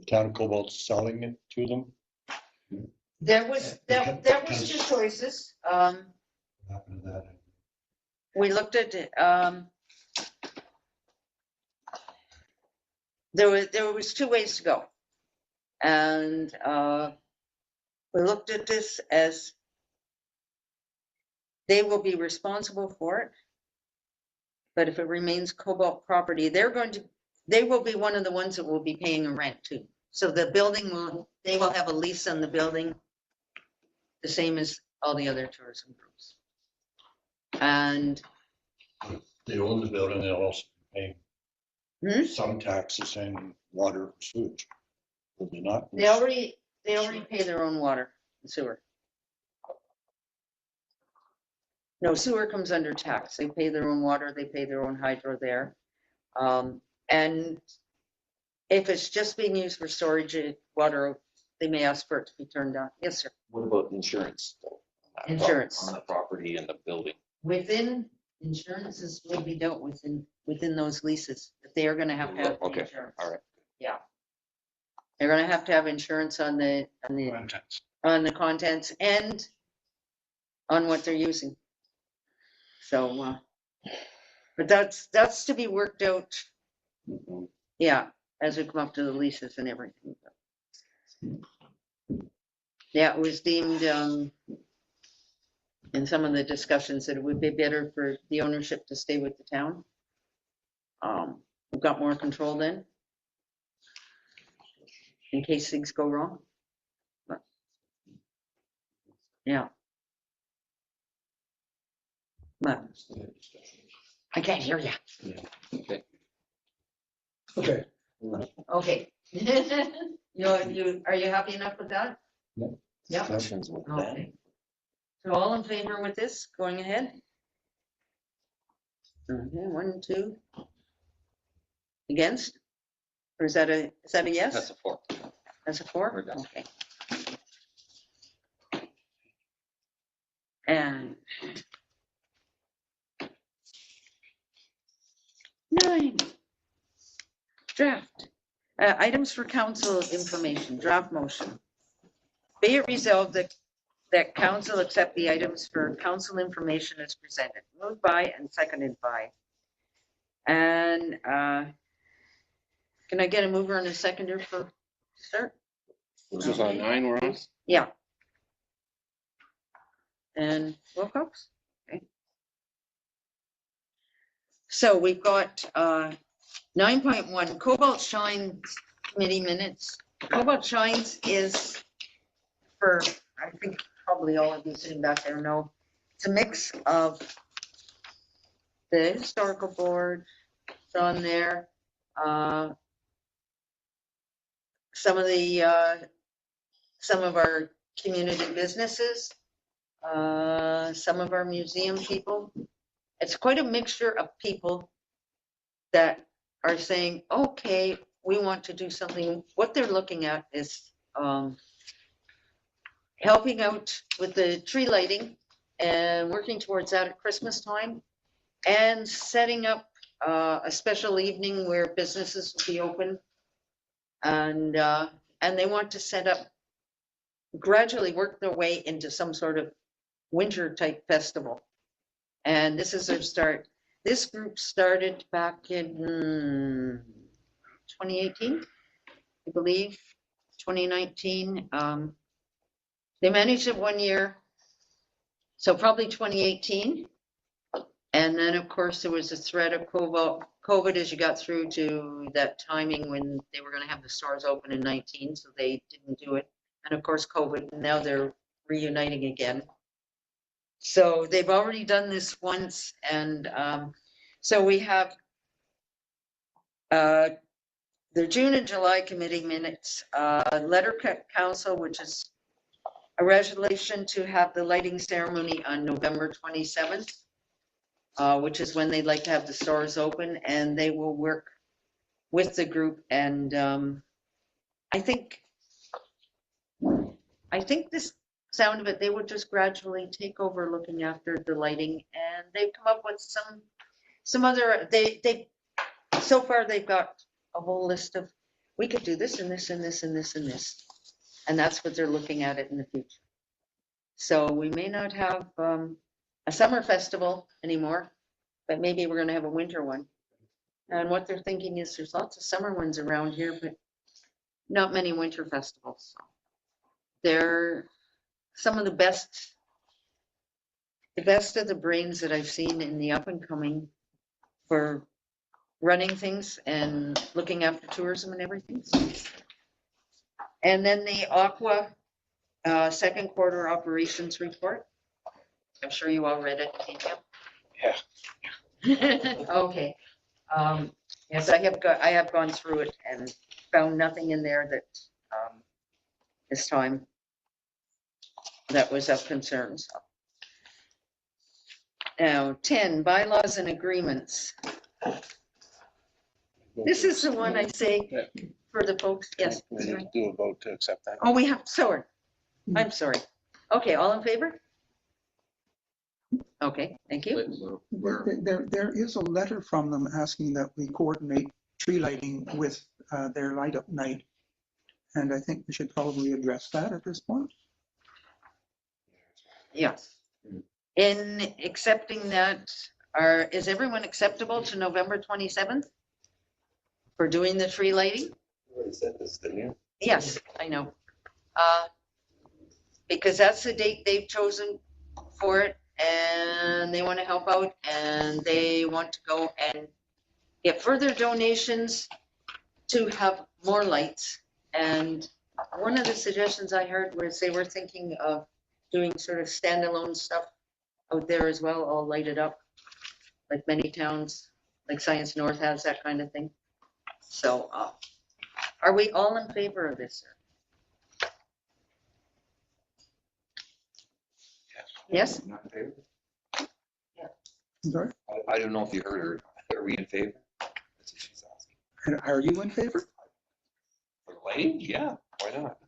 town of Cobalt selling it to them? There was two choices. What happened to that? We looked at it. There was two ways to go, and we looked at this as they will be responsible for it, but if it remains Cobalt property, they will be one of the ones that will be paying a rent too. So the building they will have a lease on the building, the same as all the other tourism groups. And They own the building, they'll also be paying some taxes and water or sewage. Will they not? they already pay their own water and sewer. No, sewer comes under tax. They pay their own water, they pay their own hydro there. And if it's just being used for storage water, they may ask for it to be turned on. Yes, sir. What about insurance? Though, Insurance. on the property and the building. Within insurances will be dealt with within those leases. If they are going to have the Okay, insurance. all right. Yeah. They're going to have insurance on the contents and on what they're using. So, but that's to be worked out. Yeah, as we come up to the leases and everything. Yeah, it was deemed in some of the discussions that it would be better for the ownership to stay with the town. We've got more control then, in case things go wrong. But, yeah. But I can't hear you. Okay. Okay. Okay. Are you happy enough with that? Yeah. Discussions with them. Okay. So all in favor with this, going ahead? Okay, 1, 2. Against? Or is that a yes? That's a 4. That's a 4? We're done. Okay. And 9. Draft. Items for council information, draft motion. Be it resolved that council accept the items for council information as presented. Moved by and seconded by. And can I get a mover and a seconder for start? This is on 9 we're on? Yeah. And Wilcox? Okay. So we've got 9.1 Cobalt Shines Committee Minutes. Cobalt Shines is for, I think probably all of you sitting back there know, it's a mix of the historical board, it's on there, some of our community businesses, some of our museum people. It's quite a mixture of people that are saying, okay, we want to do something. What they're looking at is helping out with the tree lighting and working towards that at Christmas time, and setting up a special evening where businesses will be open, and they want to set up, gradually work their way into some sort of winter type festival. And this is their start. This group started back in 2018, I believe, 2019. They managed it 1 year, so probably 2018. And then, of course, there was a threat of COVID as you got through to that timing when they were going to have the stores open in 19, so they didn't do it. And of course, COVID, and now they're reuniting again. So they've already done this once, and so we have their June and July committee minutes, letter council, which is a resolution to have the lighting ceremony on November 27th, which is when they'd like to have the stores open, and they will work with the group. And I think this sound of it, they would just gradually take over looking after the lighting, and they've come up with some other, they so far they've got a whole list of, we could do this and this and this and this and this, and that's what they're looking at it in the future. So we may not have a summer festival anymore, but maybe we're going to have a winter one. And what they're thinking is there's lots of summer ones around here, but not many winter festivals. So they're some of the best of the brains that I've seen in the up and coming for running things and looking after tourism and everything. And then the Aqua second quarter operations report. I'm sure you all read it, Yeah. Okay. Yes, I have gone through it and found nothing in there that this time that was of concern. So. Now, 10, bylaws and agreements. This is the one I say for the folks. Yes. We need to do a vote to accept that. Oh, we have, sorry. I'm sorry. Okay, all in favor? Okay, thank you. There is a letter from them asking that we coordinate tree lighting with their light up night. And I think we should probably address that at this point. Yes. In accepting that, is everyone acceptable to November 27th for doing the tree lighting? You already said this, didn't you? Yes, I know. Because that's the date they've chosen for it, and they want to help out, and they want to go and get further donations to have more lights. And one of the suggestions I heard was they were thinking of doing sort of standalone stuff out there as well, all lighted up, like many towns, like Science North has that kind of thing. So are we all in favor of this, sir? Yes? Not in favor? Sorry? I don't know if you heard her. Are we in favor? That's what she's asking. And are you in favor? For lighting? Yeah, why not?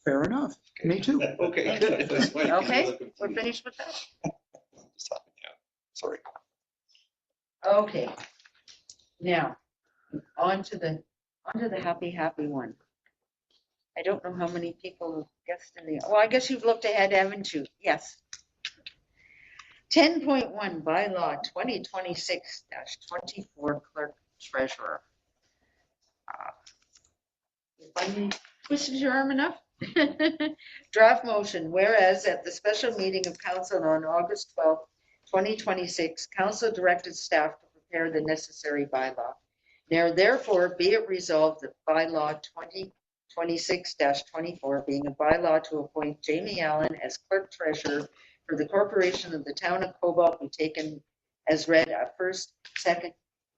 Fair enough. Me too. Okay, good. That's fine. Okay, we're finished with that? Just happened, yeah. Sorry. Okay. Now, on to the happy one. I don't know how many people guessed in the, well, I guess you've looked ahead, haven't you? Yes. 10.1 bylaw 2026-24 clerk treasurer. If I twisted your arm enough, Draft motion, whereas at the special meeting of council on August 12th, 2026, council directed staff to prepare the necessary bylaw. Now therefore be it resolved that bylaw 2026-24 being a bylaw to appoint Jamie Allen as clerk treasurer for the corporation of the town of Cobalt be taken as read a first, second,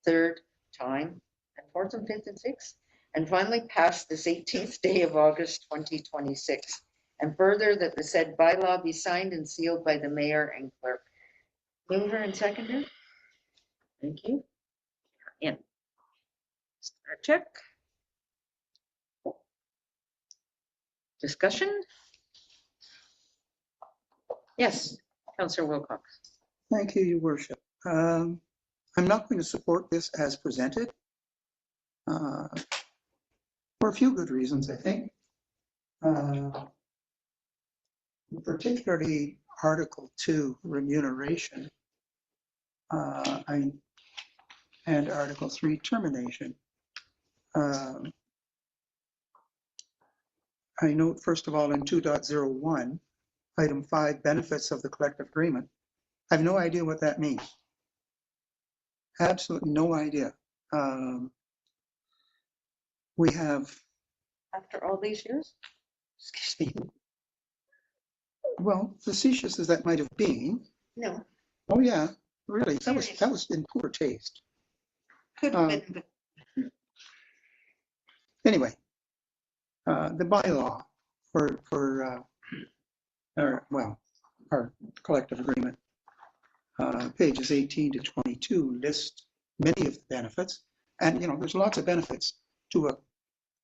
third time, and fourth and fifth and sixth, and finally passed this 18th day of August 2026. And further, that the said bylaw be signed and sealed by the mayor and clerk. Mover and seconder. Thank you. In. Start check. Discussion? Yes, Councillor Wilcox. Thank you, Your Worship. I'm not going to support this as presented for a few good reasons, I think. Particularly Article 2, remuneration, and Article 3, termination. I note, first of all, in 2.01, Item 5, benefits of the collective agreement. I have no idea what that means. Absolutely no idea. We have, After all these years? excuse me, well, facetious as that might have been, No, oh yeah, really, that was in poor taste. could have been, but Anyway, the bylaw for our collective agreement, pages 18 to 22 list many of the benefits, and there's lots of benefits to a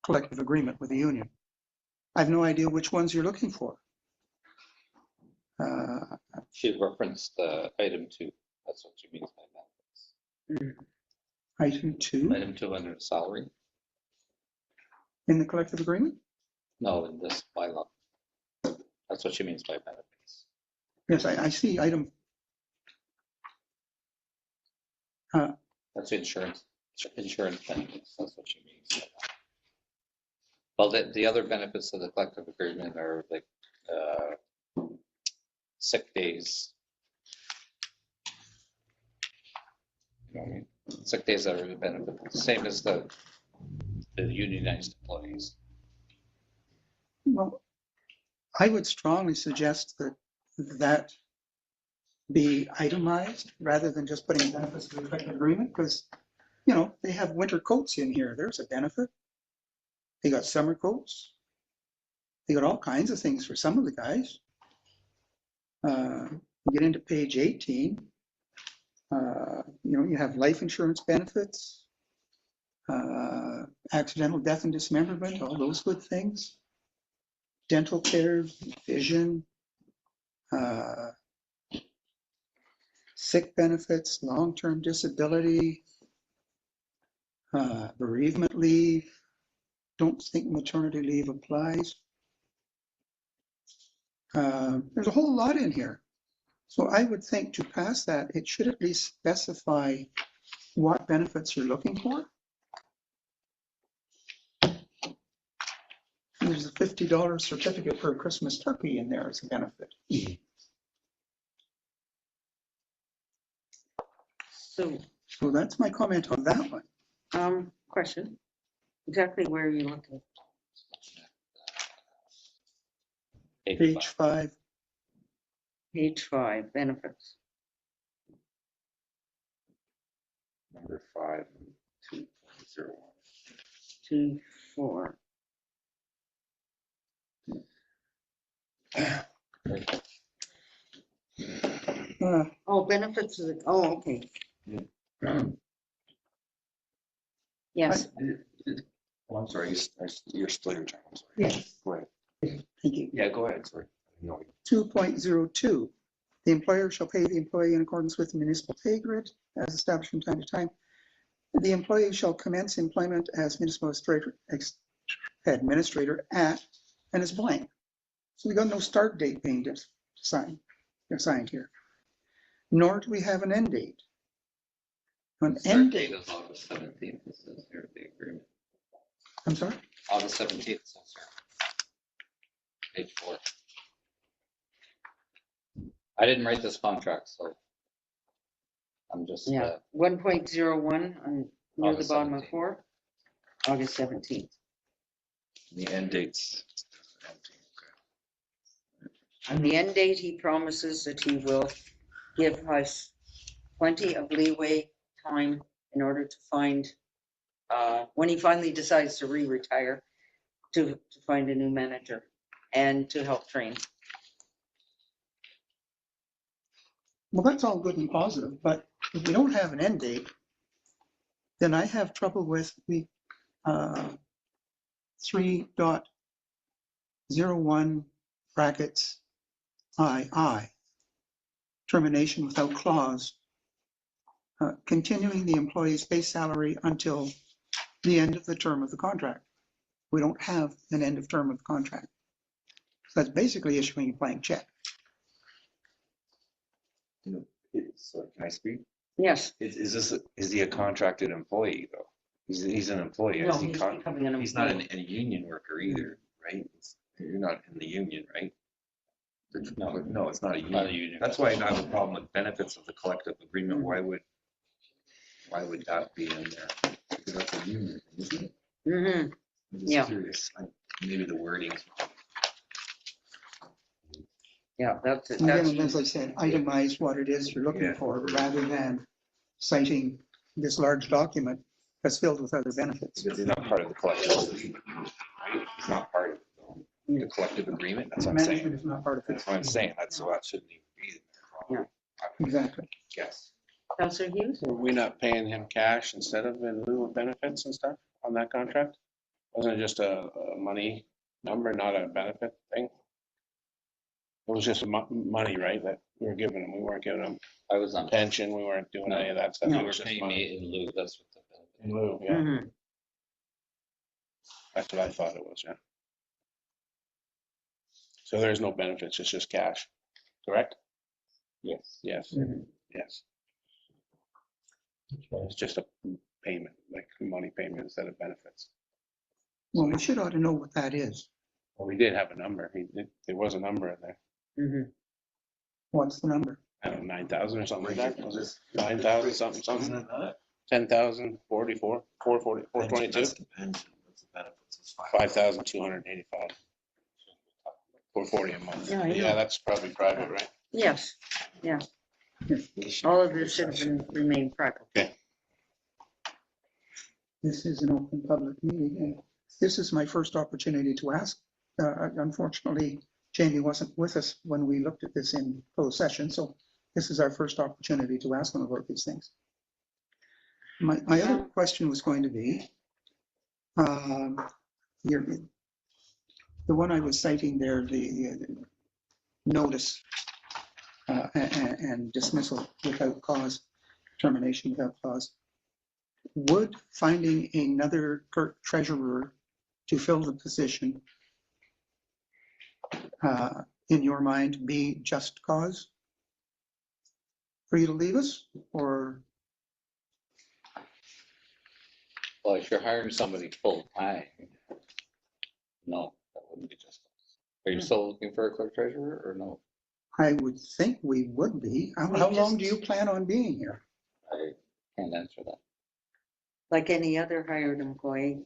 collective agreement with the union. I have no idea which ones you're looking for. She referenced item 2. That's what she means by benefits. Item 2 Item 2 under salary? in the collective agreement? No, in this bylaw. That's what she means by benefits. Yes, I see item. That's insurance benefits. That's what she means by that. Well, the other benefits of the collective agreement are like sick days. You know what I mean? Sick days are a benefit, same as the unionized employees. Well, I would strongly suggest that be itemized rather than just putting benefits to the collective agreement, because they have winter coats in here. There's a benefit. They got summer coats. They got all kinds of things for some of the guys. Get into page 18. You have life insurance benefits, accidental death and dismemberment, all those good things. Dental care, vision, sick benefits, long-term disability, bereavement leave. Don't think maternity leave applies. There's a whole lot in here. So I would think to pass that, it should at least specify what benefits you're looking for. There's a $50 certificate for a Christmas turkey in there as a benefit. so, So that's my comment on that one. question. Exactly where are you looking? Page 5. Page 5, benefits. Number 5, 2.01. 2, 4. Oh, benefits of the, oh, okay. Yes, Oh, I'm sorry, you're still your turn. I'm sorry. Yes. Go ahead. Thank you. Yeah, go ahead, sorry. No. 2.02, the employer shall pay the employee in accordance with the municipal pay grid as established from time to time. The employee shall commence employment as municipal administrator at, and is blank. So we got no start date being assigned here. Nor do we have an end date. An end date. Is August 17th. This is here the agreement. I'm sorry? August 17th. Says here. page 4. I didn't write this contract, so I'm just, Yeah, 1.01 on near the August bottom of 17th. 4, August 17th. The end dates. On the end date, he promises that he will give us plenty of leeway time in order to find, when he finally decides to retire, to find a new manager and to help train. Well, that's all good and positive, but if we don't have an end date, then I have trouble with the 3.01 brackets II, termination without clause, continuing the employee's base salary until the end of the term of the contract. We don't have an end of term of the contract. So that's basically issuing a blank check. So can I speak? Yes. Is he a contracted employee though? He's an employee. No, Is he he's con- becoming an He's not employee. a union worker either, right? You're not in the union, right? No, it's not a Not a union. union. That's why I have a problem with benefits of the collective agreement. Why would that be in there? Because that's a union, isn't it? Mm-hmm. I'm just Yeah. curious. Maybe the wording's wrong. Yeah, that's it. Again, as I said, itemize what it is you're looking Yeah. for rather than citing this large document that's filled with other benefits. Because he's not part of the collective agreement, right? He's not part of the collective agreement. That's what I'm saying. Management is not part of it. That's what I'm saying. So that shouldn't even be in there. Exactly. Yes. Councillor Hughes? Were we not paying him cash instead of in lieu of benefits and stuff on that contract? Wasn't it just a money number, not a benefit thing? It was just money, right, that we were giving him. We weren't giving him I was on. pension. We weren't doing any of that stuff. You It were was just paying money. me in lieu, that's what the benefit. In lieu, yeah. Mm-hmm. That's what I thought it was, yeah. So there's no benefits, it's just cash, correct? Yes. Yes, Mhm. yes. It's just a payment, like money payment instead of benefits. Well, we should ought to know what that is. Well, we did have a number. There was a number in there. Mm-hmm. What's the number? I don't know, 9,000 or something like that. Was it 9,000 something, something? 10,000, 44, 440, 422, That's the pension, that's the benefits, it's 5,285. 440 a month. Yeah, I know. Yeah, that's probably private, right? Yes, yeah. All of this should have remained private. This is an open public meeting, and this is my first opportunity to ask. Unfortunately, Jamie wasn't with us when we looked at this in closed session, so this is our first opportunity to ask him about these things. My other question was going to be, the one I was citing there, the notice and dismissal without cause, termination without cause. Would finding another treasurer to fill the position, in your mind, be just cause for you to leave us, or? Well, if you're hiring somebody full time, no, that wouldn't be just. Are you still looking for a clerk treasurer or no? I would think we would be. How long do you plan on being here? I can't answer that. Like any other hired employee.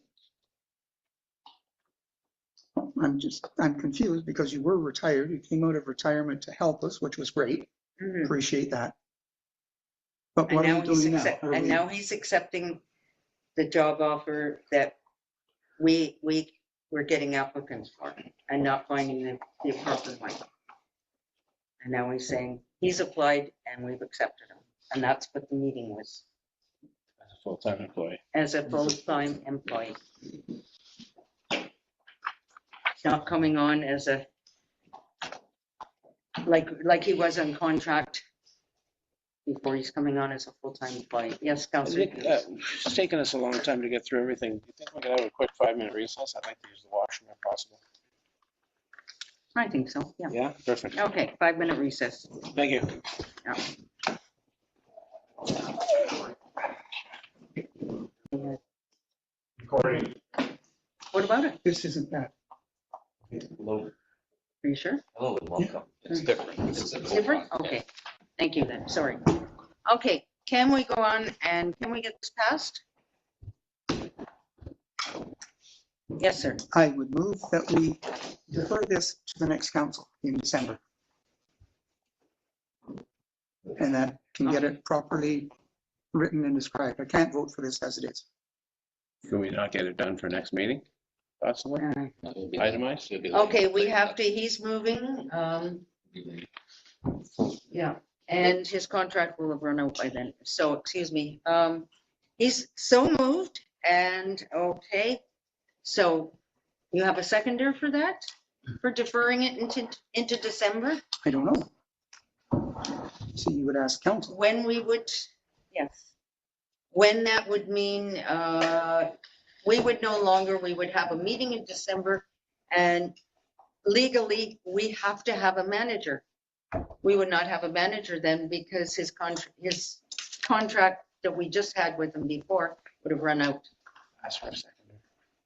I'm confused because you were retired. You came out of retirement to help us, which was great. Mhm. Appreciate that. But And what are now you doing now? Are and we- now he's accepting the job offer that we were getting applicants for and not finding the appropriate one. And now he's saying he's applied and we've accepted him. And that's what the meeting was, As a full-time employee. as a full-time employee. Not coming on as a, like he was on contract before he's coming on as a full-time employee. Yes, Councillor. It's taken us a long time to get through everything. Do you think we could have a quick 5-minute recess? I'd like to use the washroom if possible. I think so, yeah. Yeah, perfect. Okay, 5-minute recess. Thank you. Recording. What about it? This isn't that. Load. Are you sure? Hello and welcome. It's different. This is a Different? Cobalt. Okay. Thank you then. Sorry. Okay, can we go on and can we get this passed? Yes, sir. I would move that we defer this to the next council in December. And that can get it properly written and described. I can't vote for this as it is. Can we not get it done for next meeting? Possibly, itemized? Okay, we have to, he's moving, yeah, and his contract will have run out by then. So, excuse me, he's so moved and, okay. So you have a seconder for that? For deferring it into December? I don't know. So you would ask council. When we would, yes. When that would mean, we would no longer, we would have a meeting in December and legally, we have to have a manager. We would not have a manager then because his contract that we just had with him before would have run out. Ask for a seconder.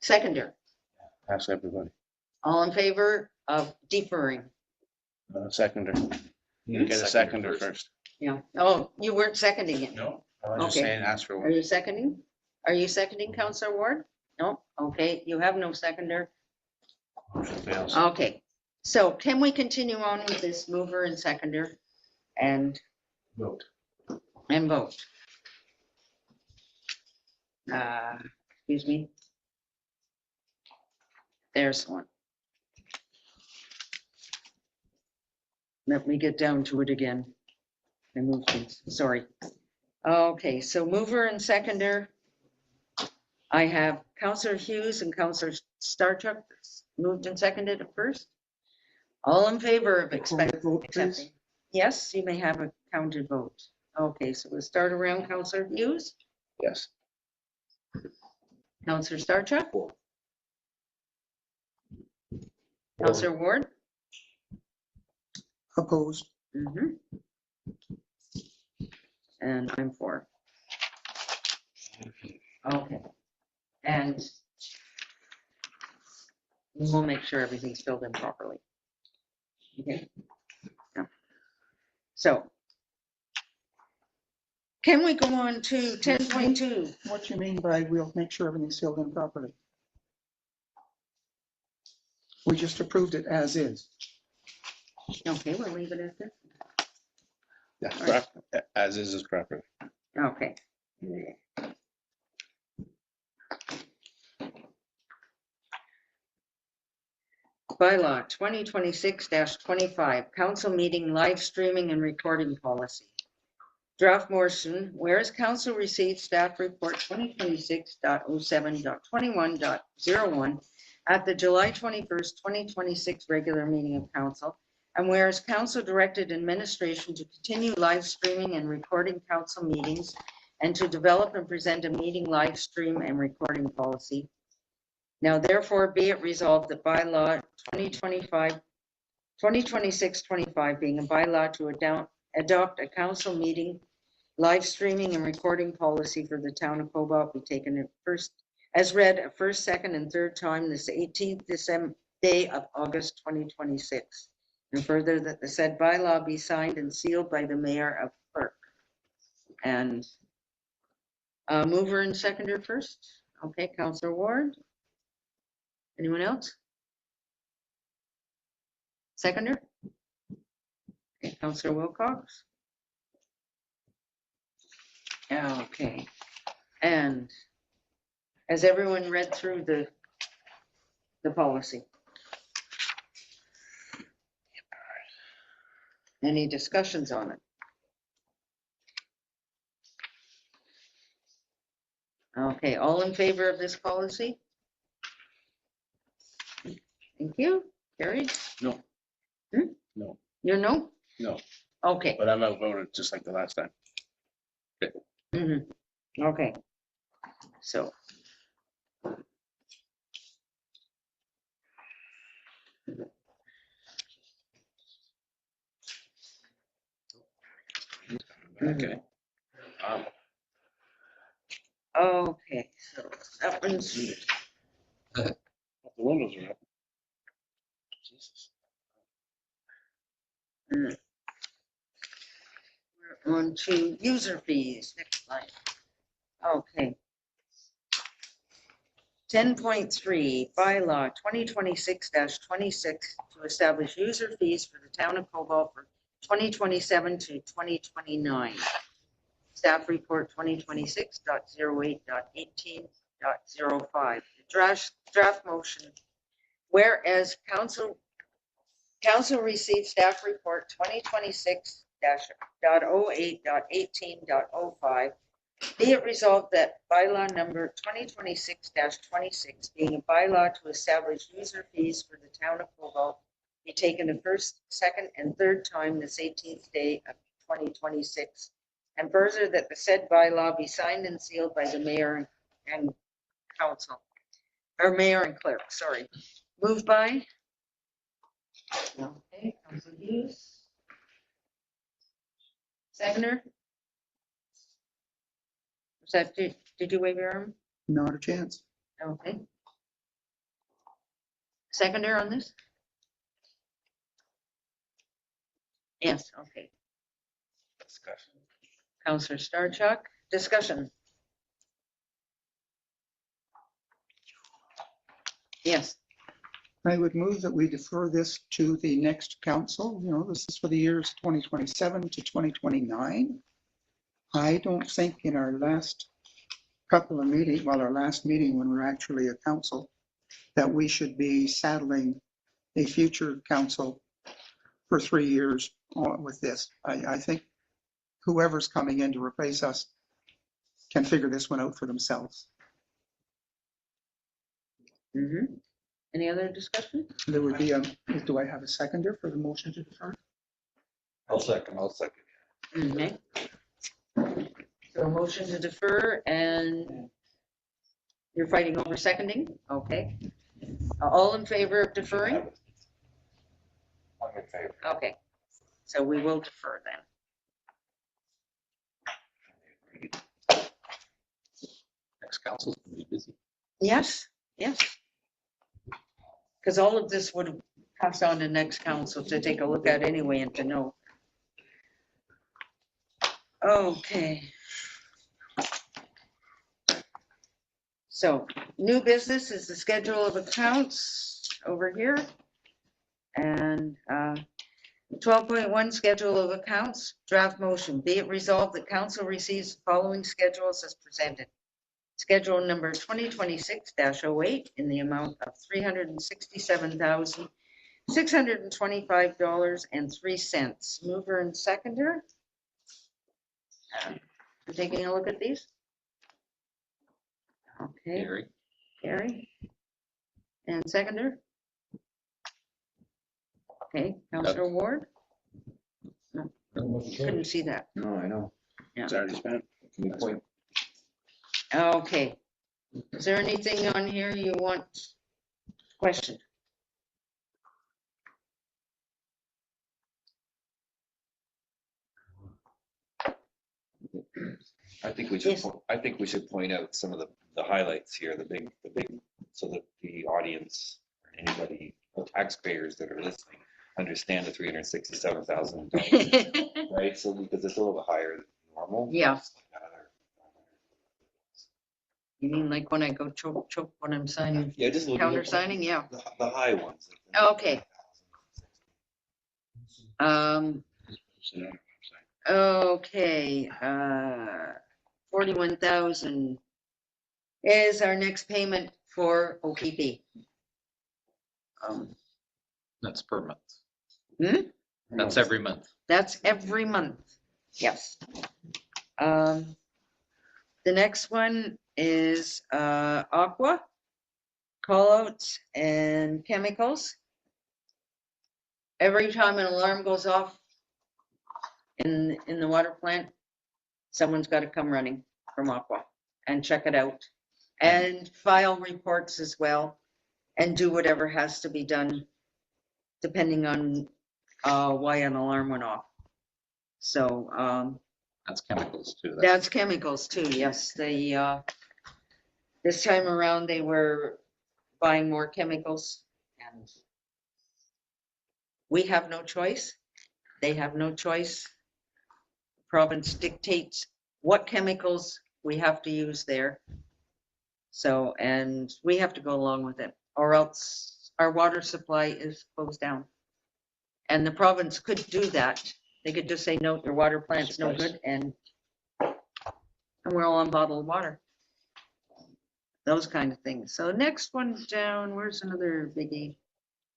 Seconder, Ask everybody. all in favor of deferring? Seconder. You get a seconder first. Yeah. Oh, you weren't seconding it. No. I was just Okay. saying, ask for Are one. you seconding? Are you seconding, Councillor Ward? No? Okay, you have no seconder. Motion fails. Okay, so can we continue on with this mover and seconder and Vote. vote? Excuse me. There's one. Let me get down to it again. I moved things, sorry. Okay, so mover and seconder. I have Councillor Hughes and Councillor Starchuck moved and seconded at first. All in favor of Recorded vote, please. accepting? Yes, you may have a counted vote. Okay, so we'll start around Councillor Hughes, Yes. Councillor Starchuck. Councillor Ward. Opposed. Mhm. And I'm for. Okay. And we'll make sure everything's filled in properly. Okay. Yeah. So can we go on to 10.2? What do you mean by we'll make sure everything's filled in properly? We just approved it as is. Okay, we'll leave it at that. Yeah, All right. as is proper. Okay. Bylaw 2026-25, council meeting live streaming and recording policy. Draft motion, whereas council received staff report 2026.07.21.01 at the July 21st, 2026 regular meeting of council, and whereas council directed administration to continue live streaming and recording council meetings and to develop and present a meeting live stream and recording policy. Now therefore be it resolved that bylaw 2026-25 being a bylaw to adopt a council meeting live streaming and recording policy for the town of Cobalt be taken at first, as read a first, second, and third time this 18th day of August 2026. And further that the said bylaw be signed and sealed by the mayor of clerk. And mover and seconder first. Okay, Councillor Ward. Anyone else? Seconder? Okay, Councillor Wilcox. Okay, and has everyone read through the policy? Any discussions on it? Okay, all in favor of this policy? Thank you. Carried? No. Hmm? No. You're no? No, Okay. but I'm outvoted just like the last time. Mhm. Okay. So. Okay. Okay, so that one's, The windows are up. Jesus. We're on to user fees, next slide. Okay. 10.3, bylaw 2026-26 to establish user fees for the town of Cobalt for 2027 to 2029. Staff report 2026.08.18.05. Draft motion. Whereas council received staff report 2026-08.18.05. Be it resolved that bylaw number 2026-26, being a bylaw to establish user fees for the town of Cobalt, be taken the first, second, and third time this 18th day of 2026. And further, that the said bylaw be signed and sealed by the mayor and council, or mayor and clerk, sorry. Moved by? Okay, Council Hughes. Seconder? Was that, did you wave your arm? Not a chance. Okay. Seconder on this? Yes, okay. Discussion. Counselor Starchuk, discussion. Yes. I would move that we defer this to the next council. You know, this is for the years 2027 to 2029. I don't think in our last couple of meetings, well, our last meeting when we're actually a council, that we should be saddling a future council for 3 years with this. I think whoever's coming in to replace us can figure this one out for themselves. Mm-hmm. Any other discussion? There would be do I have a seconder for the motion to defer? I'll second. Okay. So a motion to defer, and you're fighting over seconding? Okay. All in favor of deferring? I'm in favor. Okay. So we will defer then. Next council's gonna be busy. Yes, yes. Because all of this would have passed on to next council to take a look at anyway and to know. Okay. So new business is the schedule of accounts over here. And 12.1 schedule of accounts, draft motion. Be it resolved that council receives the following schedules as presented. Schedule number 2026-08 in the amount of $367,625.03. Mover and seconder. We're taking a look at these. Okay, Gary, Gary. And seconder. Okay, Councillor Ward. No, couldn't see that. No, I know. It's already spent. Can you point? Okay. Is there anything on here you want questioned? I think we should, Yes. I think we should point out some of the highlights here, the big, so that the audience, or anybody, the taxpayers that are listening, understand the $367,000, right? So because it's a little bit higher than normal. Yeah. You mean like when I go choke when I'm signing, Yeah, just looking counter at signing? Yeah. the high ones. Okay. Okay, 41,000 is our next payment for OPP. that's per month. Hmm? That's every month. That's every month, yes. The next one is Aqua, callouts and chemicals. Every time an alarm goes off in the water plant, someone's got to come running from Aqua and check it out and file reports as well and do whatever has to be done depending on why an alarm went off. So That's chemicals too. that's chemicals too, yes. They this time around they were buying more chemicals and we have no choice. They have no choice. Province dictates what chemicals we have to use there. So, and we have to go along with it, or else our water supply is closed down. And the province could do that. They could just say, no, your water plant's no good, and we're all on bottled water. Those kind of things. So next one down, where's another biggie?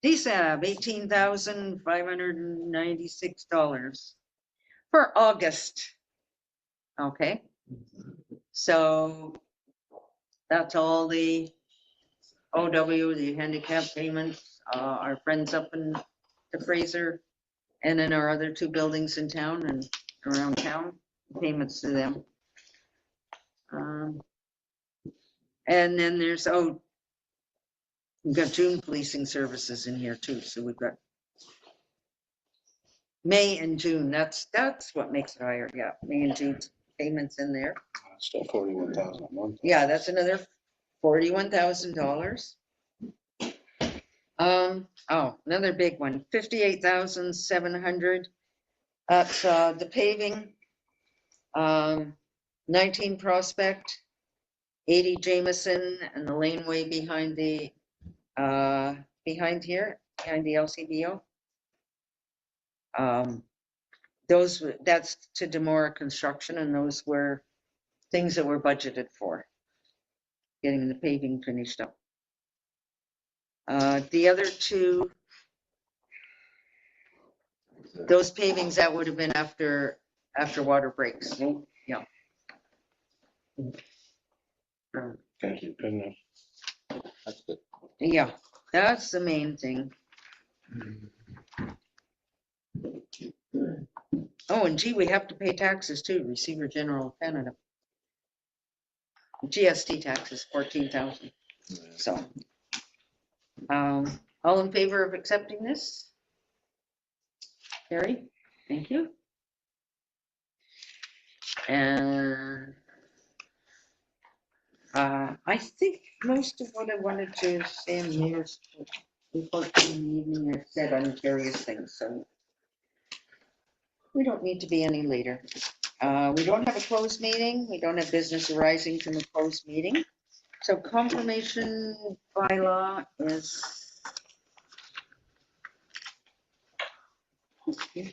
DSAB, $18,596 for August. Okay. So that's all the OW, the handicap payments, our friends up in the Fraser, and in our other 2 buildings in town and around town, payments to them. And then there's, we've got June policing services in here too. So we've got May and June. That's what makes it higher. Yeah, May and June payments in there. Still 41,000 a month. Yeah, that's another $41,000. Another big one, 58,700. That's the paving. 19 Prospect, 80 Jameson, and the laneway behind the behind the LCBO. That's to Demora Construction, and those were things that were budgeted for getting the paving finished up. The other 2, those pavings, that would have been after water breaks. Yeah. Thank you. Good enough. That's good. Yeah, that's the main thing. Oh, and gee, we have to pay taxes too, Receiver General of Canada. GST taxes, 14,000. So, all in favor of accepting this? Carrie, thank you. And I think most of what I wanted to say in Mayor's report in the evening I said on various things, so we don't need to be any later. We don't have a closed meeting. We don't have business arising from a closed meeting. So confirmation bylaw is. You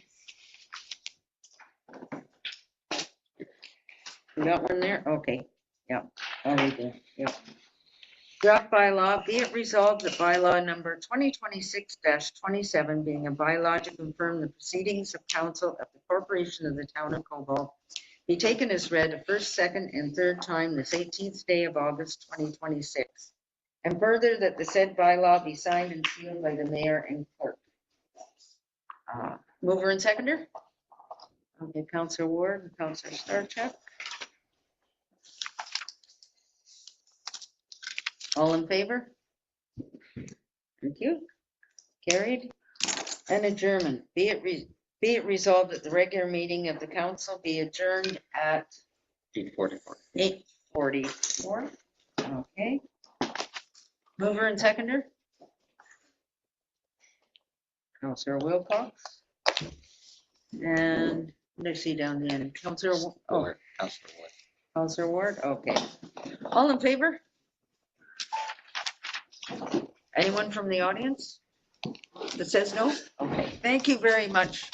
got one there? Okay. Yeah. I'll read it. Yeah. Draft bylaw, be it resolved that bylaw number 2026-27 being a bylaw to confirm the proceedings of council of the corporation of the town of Cobalt be taken as read a first, second, and third time this 18th day of August 2026. And further, that the said bylaw be signed and sealed by the mayor and clerk. Mover and seconder? Okay, Councillor Ward and Councillor Starchuk. All in favor? Thank you. Carried. And adjournment. Be it resolved that the regular meeting of the council be adjourned at 8:44. 8:44. Okay. Mover and seconder? Councillor Wilcox. And what I see down the end, Councillor, Ward, Councillor Ward. Councillor Ward, okay. All in favor? Anyone from the audience that says no? Okay, thank you very much.